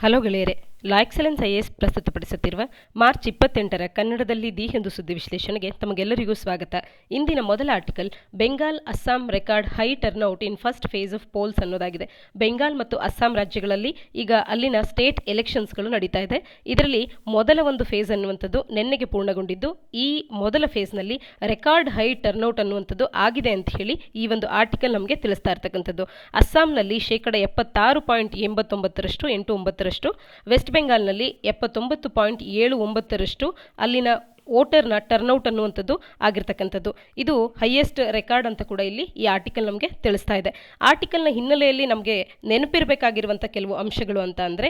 Hello ಗೆಳೆಯರೆ, La Excellence IAS ಪ್ರಸ್ತುತಪಡಿಸುತ್ತಿರುವ March 28ರ ಕನ್ನಡದಲ್ಲಿ ದಿ ಎಂದು ಸುದ್ದಿ ವಿಶ್ಲೇಷಣೆಗೆ ತಮಗೆಲ್ಲರಿಗೂ ಸ್ವಾಗತ. ಇಂದಿನ ಮೊದಲ article Bengal Assam record high turnout in first phase of polls ಅನ್ನೋದಾಗಿದೆ. ಬೆಂಗಾಲ್ ಮತ್ತು ಅಸ್ಸಾಂ ರಾಜ್ಯಗಳಲ್ಲಿ ಈಗ ಅಲ್ಲಿನ ಸ್ಟೇಟ್ ಎಲೆಕ್ಷನ್ಸ್ಗಳು ನಡೀತಾ ಇದೆ. ಇದರಲ್ಲಿ ಮೊದಲ ಒಂದು ಫೇಸ್ ಅನ್ನುವಂಥದ್ದು ನಿನ್ನೆಗೆ ಪೂರ್ಣಗೊಂಡಿದ್ದು, ಈ ಮೊದಲ ಫೇಸ್ನಲ್ಲಿ ರೆಕಾರ್ಡ್ ಹೈ ಟರ್ನ್ಔಟ್ ಅನ್ನುವಂಥದ್ದು ಆಗಿದೆ ಅಂತ ಹೇಳಿ ಈ ಒಂದು ಆರ್ಟಿಕಲ್ ನಮಗೆ ತಿಳಿಸ್ತಾ ಇರ್ತಕ್ಕಂಥದ್ದು. ಅಸ್ಸಾಂನಲ್ಲಿ 76.89% ವೆಸ್ಟ್ ಬೆಂಗಾಲ್ನಲ್ಲಿ 79.79% ಅಲ್ಲಿನ ವೋಟರ್ನ ಟರ್ನ್ಔಟ್ ಅನ್ನುವಂಥದ್ದು ಆಗಿರ್ತಕ್ಕಂಥದ್ದು. ಇದು ಹೈಯೆಸ್ಟ್ ರೆಕಾರ್ಡ್ ಅಂತ ಕೂಡ ಇಲ್ಲಿ ಈ ಆರ್ಟಿಕಲ್ ನಮಗೆ ತಿಳಿಸ್ತಾ ಇದೆ. ಆರ್ಟಿಕಲ್ನ ಹಿನ್ನೆಲೆಯಲ್ಲಿ ನಮಗೆ ನೆನಪಿರಬೇಕಾಗಿರುವಂಥ ಕೆಲವು ಅಂಶಗಳು ಅಂತ ಅಂದರೆ,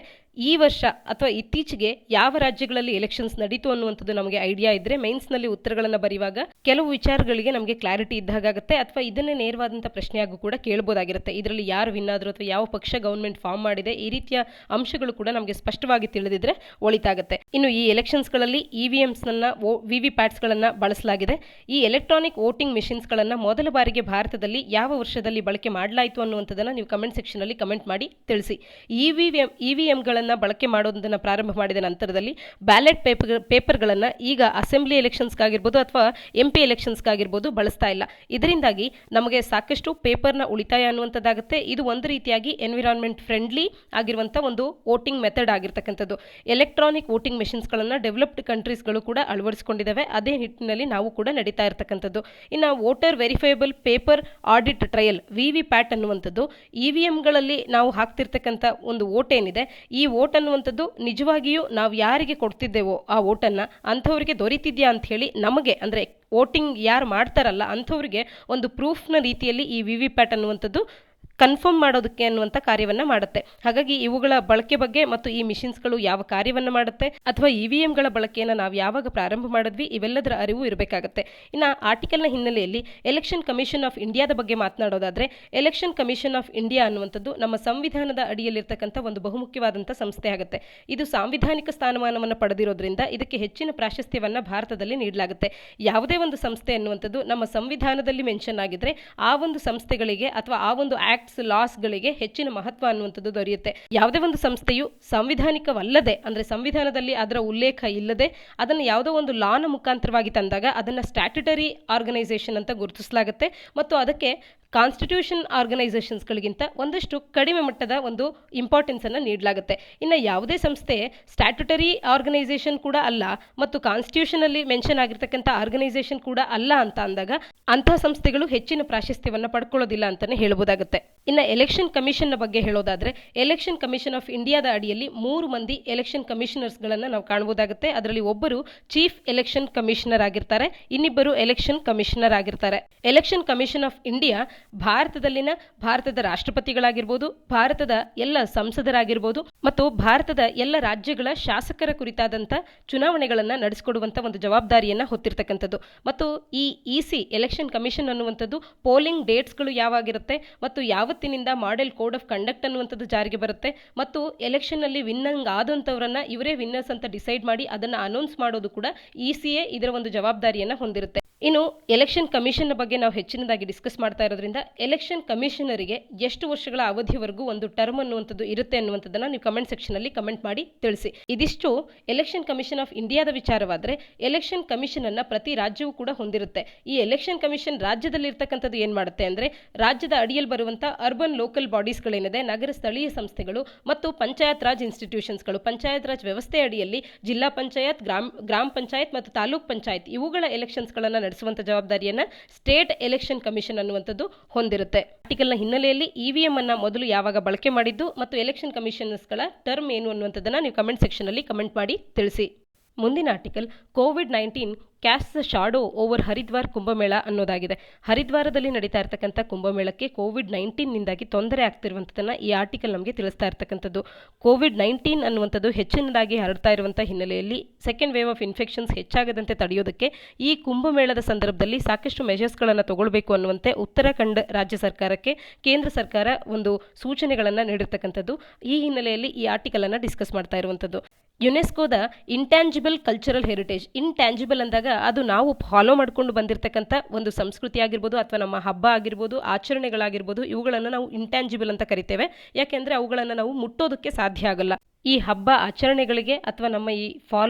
ಈ ವರ್ಷ ಅಥವಾ ಇತ್ತೀಚೆಗೆ ಯಾವ ರಾಜ್ಯಗಳಲ್ಲಿ ಎಲೆಕ್ಷನ್ಸ್ ನಡೀತು ಅನ್ನುವಂಥದ್ದು ನಮಗೆ ಐಡಿಯಾ ಇದ್ದರೆ ಮೈನ್ಸ್ನಲ್ಲಿ ಉತ್ತರಗಳನ್ನು ಬರೆಯುವಾಗ ಕೆಲವು ವಿಚಾರಗಳಿಗೆ ನಮಗೆ ಕ್ಲಾರಿಟಿ ಇದ್ದಾಗುತ್ತೆ, ಅಥವಾ ಇದನ್ನೇ ನೇರವಾದಂಥ ಪ್ರಶ್ನೆಯಾಗೂ ಕೂಡ ಕೇಳಬಹುದಾಗಿರುತ್ತೆ. ಇದರಲ್ಲಿ ಯಾರು ವಿನ್ ಆದರೂ ಅಥವಾ ಯಾವ ಪಕ್ಷ ಗೌರ್ಮೆಂಟ್ ಫಾರ್ಮ್ ಮಾಡಿದೆ, ಈ ರೀತಿಯ ಅಂಶಗಳು ಕೂಡ ನಮಗೆ ಸ್ಪಷ್ಟವಾಗಿ ತಿಳಿದಿದ್ರೆ ಒಳಿತಾಗುತ್ತೆ. ಇನ್ನು ಈ ಎಲೆಕ್ಷನ್ಸ್ಗಳಲ್ಲಿ ಇವಿಎಮ್ಸ್ನ ವಿವಿಪ್ಯಾಟ್ಸ್ಗಳನ್ನು ಬಳಸಲಾಗಿದೆ. ಈ ಎಲೆಕ್ಟ್ರಾನಿಕ್ ವೋಟಿಂಗ್ ಮಿಷಿನ್ಸ್ಗಳನ್ನು ಮೊದಲ ಬಾರಿಗೆ ಭಾರತದಲ್ಲಿ ಯಾವ ವರ್ಷದಲ್ಲಿ ಬಳಕೆ ಮಾಡಲಾಯಿತು ಅನ್ನುವಂಥದ್ದನ್ನು ನೀವು ಕಮೆಂಟ್ ಸೆಕ್ಷನಲ್ಲಿ ಕಮೆಂಟ್ ಮಾಡಿ ತಿಳಿಸಿ. ಇವಿಎಂಗಳನ್ನು ಬಳಕೆ ಮಾಡೋದನ್ನು ಪ್ರಾರಂಭ ಮಾಡಿದ ನಂತರದಲ್ಲಿ ಬ್ಯಾಲೆಟ್ ಪೇಪರ್ಗಳನ್ನು ಈಗ ಅಸೆಂಬ್ಲಿ ಎಲೆಕ್ಷನ್ಸ್ಗಾಗಿರ್ಬೋದು ಅಥವಾ MP ಎಲೆಕ್ಷನ್ಸ್ಗಾಗಿರ್ಬೋದು ಬಳಸ್ತಾ ಇಲ್ಲ. ಇದರಿಂದಾಗಿ ನಮಗೆ ಸಾಕಷ್ಟು ಪೇಪರ್ನ ಉಳಿತಾಯ ಅನ್ನುವಂಥದ್ದಾಗುತ್ತೆ. ಇದು ಒಂದು ರೀತಿಯಾಗಿ ಎನ್ವಿರಾನ್ಮೆಂಟ್ ಫ್ರೆಂಡ್ಲಿ ಆಗಿರುವಂಥ ಒಂದು ವೋಟಿಂಗ್ ಮೆಥಡ್ ಆಗಿರ್ತಕ್ಕಂಥದ್ದು. ಎಲೆಕ್ಟ್ರಾನಿಕ್ ವೋಟಿಂಗ್ ಮೆಷಿನ್ಸ್ಗಳನ್ನು ಡೆವಲಪ್ಡ್ ಕಂಟ್ರೀಸ್ಗಳು ಕೂಡ ಅಳವಡಿಸಿಕೊಂಡಿದ್ದಾವೆ. ಅದೇ ನಿಟ್ಟಿನಲ್ಲಿ ನಾವು ಕೂಡ ನಡೀತಾ ಇರತಕ್ಕಂಥದ್ದು. ಇನ್ನು voter verifiable paper audit trial VVPAT ಅನ್ನುವಂಥದ್ದು ಇವಿಎಂಗಳಲ್ಲಿ ನಾವು ಹಾಕ್ತಿರ್ತಕ್ಕಂಥ ಒಂದು ವೋಟ್ ಏನಿದೆ, ಈ ವೋಟ್ ಅನ್ನುವಂಥದ್ದು ನಿಜವಾಗಿಯೂ ನಾವು ಯಾರಿಗೆ ಕೊಡ್ತಿದ್ದೇವೋ ಆ ವೋಟನ್ನು ಅಂಥವರಿಗೆ ದೊರೀತಿದ್ಯಾ ಅಂತ ಹೇಳಿ ನಮಗೆ, ಅಂದರೆ ವೋಟಿಂಗ್ ಯಾರು ಮಾಡ್ತಾರಲ್ಲ ಅಂಥವ್ರಿಗೆ ಒಂದು ಪ್ರೂಫ್ನ ರೀತಿಯಲ್ಲಿ ಈ ವಿವಿಪ್ಯಾಟ್ ಅನ್ನುವಂಥದ್ದು ಕನ್ಫರ್ಮ್ ಮಾಡೋದಕ್ಕೆ ಅನ್ನುವಂಥ ಕಾರ್ಯವನ್ನು ಮಾಡುತ್ತೆ. ಹಾಗಾಗಿ ಇವುಗಳ ಬಳಕೆ ಬಗ್ಗೆ ಮತ್ತು ಈ ಮಿಷಿನ್ಸ್ಗಳು ಯಾವ ಕಾರ್ಯವನ್ನು ಮಾಡುತ್ತೆ ಅಥವಾ ಇವಿಎಂಗಳ ಬಳಕೆಯನ್ನು ನಾವು ಯಾವಾಗ ಪ್ರಾರಂಭ ಮಾಡಿದ್ವಿ, ಇವೆಲ್ಲದರ ಅರಿವು ಇರಬೇಕಾಗುತ್ತೆ. ಇನ್ನು ಆರ್ಟಿಕಲ್ನ ಹಿನ್ನೆಲೆಯಲ್ಲಿ ಎಲೆಕ್ಷನ್ ಕಮಿಷನ್ ಆಫ್ ಇಂಡಿಯಾದ ಬಗ್ಗೆ ಮಾತನಾಡೋದಾದರೆ, ಎಲೆಕ್ಷನ್ ಕಮಿಷನ್ ಆಫ್ ಇಂಡಿಯಾ ಅನ್ನುವಂಥದ್ದು ನಮ್ಮ ಸಂವಿಧಾನದ ಅಡಿಯಲ್ಲಿರ್ತಕ್ಕಂಥ ಒಂದು ಬಹುಮುಖ್ಯವಾದಂಥ ಸಂಸ್ಥೆ ಆಗುತ್ತೆ. ಇದು ಸಾಂವಿಧಾನಿಕ ಸ್ಥಾನಮಾನವನ್ನು ಪಡೆದಿರೋದ್ರಿಂದ ಇದಕ್ಕೆ ಹೆಚ್ಚಿನ ಪ್ರಾಶಸ್ತ್ಯವನ್ನು ಭಾರತದಲ್ಲಿ ನೀಡಲಾಗುತ್ತೆ. ಯಾವುದೇ ಒಂದು ಸಂಸ್ಥೆ ಅನ್ನುವಂಥದ್ದು ನಮ್ಮ ಸಂವಿಧಾನದಲ್ಲಿ ಮೆನ್ಷನ್ ಆಗಿದ್ರೆ ಆ ಒಂದು ಸಂಸ್ಥೆಗಳಿಗೆ ಅಥವಾ ಆ ಒಂದು ಆಕ್ಟ್ ಲಾಸ್ಗಳಿಗೆ ಹೆಚ್ಚಿನ ಮಹತ್ವ ಅನ್ನುವಂಥದ್ದು ದೊರೆಯುತ್ತೆ. ಯಾವುದೇ ಒಂದು ಸಂಸ್ಥೆಯು ಸಾಂವಿಧಾನಿಕವಲ್ಲದೆ, ಅಂದರೆ ಸಂವಿಧಾನದಲ್ಲಿ ಅದರ ಉಲ್ಲೇಖ ಇಲ್ಲದೆ ಅದನ್ನು ಯಾವುದೋ ಒಂದು ಲಾನ ಮುಖಾಂತರವಾಗಿ ತಂದಾಗ ಅದನ್ನು ಸ್ಟ್ಯಾಟ್ಯುಟರಿ ಆರ್ಗನೈಸೇಷನ್ ಅಂತ ಗುರುತಿಸಲಾಗುತ್ತೆ ಮತ್ತು ಅದಕ್ಕೆ ಕಾನ್ಸ್ಟಿಟ್ಯೂಷನ್ ಆರ್ಗನೈಸೇಷನ್ಸ್ಗಳಿಗಿಂತ ಒಂದಷ್ಟು ಕಡಿಮೆ ಮಟ್ಟದ ಒಂದು ಇಂಪಾರ್ಟೆನ್ಸನ್ನು ನೀಡಲಾಗುತ್ತೆ. ಇನ್ನು ಯಾವುದೇ ಸಂಸ್ಥೆ ಸ್ಟ್ಯಾಟ್ಯುಟರಿ ಆರ್ಗನೈಸೇಷನ್ ಕೂಡ ಅಲ್ಲ ಮತ್ತು ಕಾನ್ಸ್ಟಿಟ್ಯೂಷನಲ್ಲಿ ಮೆನ್ಷನ್ ಆಗಿರ್ತಕ್ಕಂಥ ಆರ್ಗನೈಸೇಷನ್ ಕೂಡ ಅಲ್ಲ ಅಂತ ಅಂದಾಗ ಅಂತಹ ಸಂಸ್ಥೆಗಳು ಹೆಚ್ಚಿನ ಪ್ರಾಶಸ್ತ್ಯವನ್ನು ಪಡ್ಕೊಳ್ಳೋದಿಲ್ಲ ಅಂತಲೇ ಹೇಳ್ಬೋದಾಗುತ್ತೆ. ಇನ್ನು ಎಲೆಕ್ಷನ್ ಕಮಿಷನ್ನ ಬಗ್ಗೆ ಹೇಳೋದಾದರೆ, ಎಲೆಕ್ಷನ್ ಕಮಿಷನ್ ಆಫ್ ಇಂಡಿಯಾದ ಅಡಿಯಲ್ಲಿ 3 ಮಂದಿ ಎಲೆಕ್ಷನ್ ಕಮಿಷನರ್ಸ್ಗಳನ್ನು ನಾವು ಕಾಣಬಹುದಾಗುತ್ತೆ. ಅದರಲ್ಲಿ ಒಬ್ಬರು ಚೀಫ್ ಎಲೆಕ್ಷನ್ ಕಮಿಷನರ್ ಆಗಿರ್ತಾರೆ, ಇನ್ನಿಬ್ಬರು ಎಲೆಕ್ಷನ್ ಕಮಿಷನರ್ ಆಗಿರ್ತಾರೆ. ಎಲೆಕ್ಷನ್ ಕಮಿಷನ್ ಆಫ್ ಇಂಡಿಯಾ ಭಾರತದ ರಾಷ್ಟ್ರಪತಿಗಳಾಗಿರ್ಬೋದು, ಭಾರತದ ಎಲ್ಲ ಸಂಸದರಾಗಿರ್ಬೋದು ಮತ್ತು ಭಾರತದ ಎಲ್ಲ ರಾಜ್ಯಗಳ ಶಾಸಕರ ಕುರಿತಾದಂಥ ಚುನಾವಣೆಗಳನ್ನು ನಡೆಸಿಕೊಡುವಂಥ ಒಂದು ಜವಾಬ್ದಾರಿಯನ್ನು ಹೊತ್ತಿರ್ತಕ್ಕಂಥದ್ದು. ಮತ್ತು ಈ ಇಸಿ ಎಲೆಕ್ಷನ್ ಕಮಿಷನ್ ಅನ್ನುವಂಥದ್ದು ಪೋಲಿಂಗ್ ಡೇಟ್ಸ್ಗಳು ಯಾವಾಗಿರುತ್ತೆ ಮತ್ತು ಯಾವತ್ತಿನಿಂದ ಮಾಡೆಲ್ ಕೋಡ್ ಆಫ್ ಕಂಡಕ್ಟ್ ಅನ್ನುವಂಥದ್ದು ಜಾರಿಗೆ ಬರುತ್ತೆ ಮತ್ತು ಎಲೆಕ್ಷನ್ನಲ್ಲಿ ವಿನ್ನಂಗ್ ಆದಂಥವರನ್ನ ಇವರೇ ವಿನ್ನರ್ಸ್ ಅಂತ ಡಿಸೈಡ್ ಮಾಡಿ ಅದನ್ನು ಅನೌನ್ಸ್ ಮಾಡೋದು ಕೂಡ ಇಸಿಎ ಇದರ ಒಂದು ಜವಾಬ್ದಾರಿಯನ್ನು ಹೊಂದಿರುತ್ತೆ. ಇನ್ನು ಎಲೆಕ್ಷನ್ ಕಮಿಷನ್ ಬಗ್ಗೆ ನಾವು ಹೆಚ್ಚಿನದಾಗಿ ಡಿಸ್ಕಸ್ ಮಾಡ್ತಾ ಇರೋದ್ರಿಂದ ಎಲೆಕ್ಷನ್ ಕಮಿಷನರಿಗೆ ಎಷ್ಟು ವರ್ಷಗಳ ಅವಧಿಯವರೆಗೂ ಒಂದು ಟರ್ಮ್ ಅನ್ನುವಂಥದ್ದು ಇರುತ್ತೆ ಅನ್ನುವಂಥದ್ದನ್ನು ನೀವು ಕಮೆಂಟ್ ಸೆಕ್ಷನಲ್ಲಿ ಕಮೆಂಟ್ ಮಾಡಿ ತಿಳಿಸಿ. ಇದಿಷ್ಟು ಎಲೆಕ್ಷನ್ ಕಮಿಷನ್ ಆಫ್ ಇಂಡಿಯಾದ ವಿಚಾರವಾದರೆ, ಎಲೆಕ್ಷನ್ ಕಮಿಷನ್ ಅನ್ನ ಪ್ರತಿ ರಾಜ್ಯವೂ ಕೂಡ ಹೊಂದಿರುತ್ತೆ. ಈ ಎಲೆಕ್ಷನ್ ಕಮಿಷನ್ ರಾಜ್ಯದಲ್ಲಿ ಇರ್ತಕ್ಕಂಥದ್ದು ಏನು ಮಾಡುತ್ತೆ ಅಂದರೆ, ರಾಜ್ಯದ ಅಡಿಯಲ್ಲಿ ಬರುವಂಥ ಅರ್ಬನ್ ಲೋಕಲ್ ಬಾಡೀಸ್ಗಳೇನಿದೆ, ನಗರ ಸ್ಥಳೀಯ ಸಂಸ್ಥೆಗಳು ಮತ್ತು ಪಂಚಾಯತ್ ರಾಜ್ ಇನ್ಸ್ಟಿಟ್ಯೂಷನ್ಸ್ಗಳು, ಪಂಚಾಯತ್ ರಾಜ್ ವ್ಯವಸ್ಥೆ ಅಡಿಯಲ್ಲಿ ಜಿಲ್ಲಾ ಪಂಚಾಯತ್, ಗ್ರಾಮ ಪಂಚಾಯತ್ ಮತ್ತು ತಾಲೂಕ್ ಪಂಚಾಯತ್ ಇವುಗಳ ಎಲೆಕ್ಷನ್ಸ್ಗಳನ್ನು ನಡೆಸುವಂತ ಜವಾಬ್ದಾರಿಯನ್ನ ಸ್ಟೇಟ್ ಎಲೆಕ್ಷನ್ ಕಮಿಷನ್ ಅನ್ನುವಂಥದ್ದು ಹೊಂದಿರುತ್ತೆ. ಆರ್ಟಿಕಲ್ನ ಹಿನ್ನೆಲೆಯಲ್ಲಿ ಇವಿಎಂ ಅನ್ನ ಮೊದಲು ಯಾವಾಗ ಬಳಕೆ ಮಾಡಿದ್ದು ಮತ್ತು ಎಲೆಕ್ಷನ್ ಕಮಿಷನರ್ಸ್ಗಳ ಟರ್ಮ್ ಏನು ಅನ್ನುವಂಥದ್ದನ್ನು ನೀವು ಕಮೆಂಟ್ ಸೆಕ್ಷನಲ್ಲಿ ಕಮೆಂಟ್ ಮಾಡಿ ತಿಳಿಸಿ. ಮುಂದಿನ article COVID-19 caste the shadow over Haridwar Kumbh Mela ಅನ್ನೋದಾಗಿದೆ. ಹರಿದ್ವಾರದಲ್ಲಿ ನಡೀತಾ ಇರ್ತಕ್ಕಂಥ ಕುಂಭಮೇಳಕ್ಕೆ ಕೋವಿಡ್-19ನಿಂದಾಗಿ ತೊಂದರೆ ಆಗ್ತಿರುವಂಥದ್ದನ್ನು ಈ ಆರ್ಟಿಕಲ್ ನಮಗೆ ತಿಳಿಸ್ತಾ ಇರ್ತಕ್ಕಂಥದ್ದು. ಕೋವಿಡ್-19 ಅನ್ನುವಂಥದ್ದು ಹೆಚ್ಚಿನದಾಗಿ ಹರಡ್ತಾ ಇರುವಂಥ ಹಿನ್ನೆಲೆಯಲ್ಲಿ ಸೆಕೆಂಡ್ ವೇವ್ ಆಫ್ ಇನ್ಫೆಕ್ಷನ್ಸ್ ಹೆಚ್ಚಾಗದಂತೆ ತಡೆಯೋದಕ್ಕೆ ಈ ಕುಂಭಮೇಳದ ಸಂದರ್ಭದಲ್ಲಿ ಸಾಕಷ್ಟು ಮೆಷರ್ಸ್ಗಳನ್ನು ತಗೊಳ್ಬೇಕು ಅನ್ನುವಂತೆ ಉತ್ತರಾಖಂಡ್ ರಾಜ್ಯ ಸರ್ಕಾರಕ್ಕೆ ಕೇಂದ್ರ ಸರ್ಕಾರ ಒಂದು ಸೂಚನೆಗಳನ್ನು ನೀಡಿರ್ತಕ್ಕಂಥದ್ದು. ಈ ಹಿನ್ನೆಲೆಯಲ್ಲಿ ಈ ಆರ್ಟಿಕಲ್ ಅನ್ನು ಡಿಸ್ಕಸ್ ಮಾಡ್ತಾ ಇರುವಂಥದ್ದು. ಯುನೆಸ್ಕೋದ ಇಂಟ್ಯಾಂಜಿಬಲ್ ಕಲ್ಚರಲ್ ಹೆರಿಟೇಜ್, ಇಂಟ್ಯಾಂಜಿಬಲ್ ಅಂದಾಗ ಅದು ನಾವು ಫಾಲೋ ಮಾಡ್ಕೊಂಡು ಬಂದಿರತಕ್ಕಂಥ ಒಂದು ಸಂಸ್ಕೃತಿ ಆಗಿರ್ಬೋದು ಅಥವಾ ನಮ್ಮ ಹಬ್ಬ ಆಗಿರ್ಬೋದು, ಆಚರಣೆಗಳಾಗಿರ್ಬೋದು, ಇವುಗಳನ್ನು ನಾವು ಇಂಟ್ಯಾಂಜಿಬಲ್ ಅಂತ ಕರಿತೇವೆ. ಯಾಕೆಂದರೆ ಅವುಗಳನ್ನು ನಾವು ಮುಟ್ಟೋದಕ್ಕೆ ಸಾಧ್ಯ ಆಗಲ್ಲ. ಈ ಹಬ್ಬ ಆಚರಣೆಗಳಿಗೆ ಅಥವಾ ನಮ್ಮ ಈ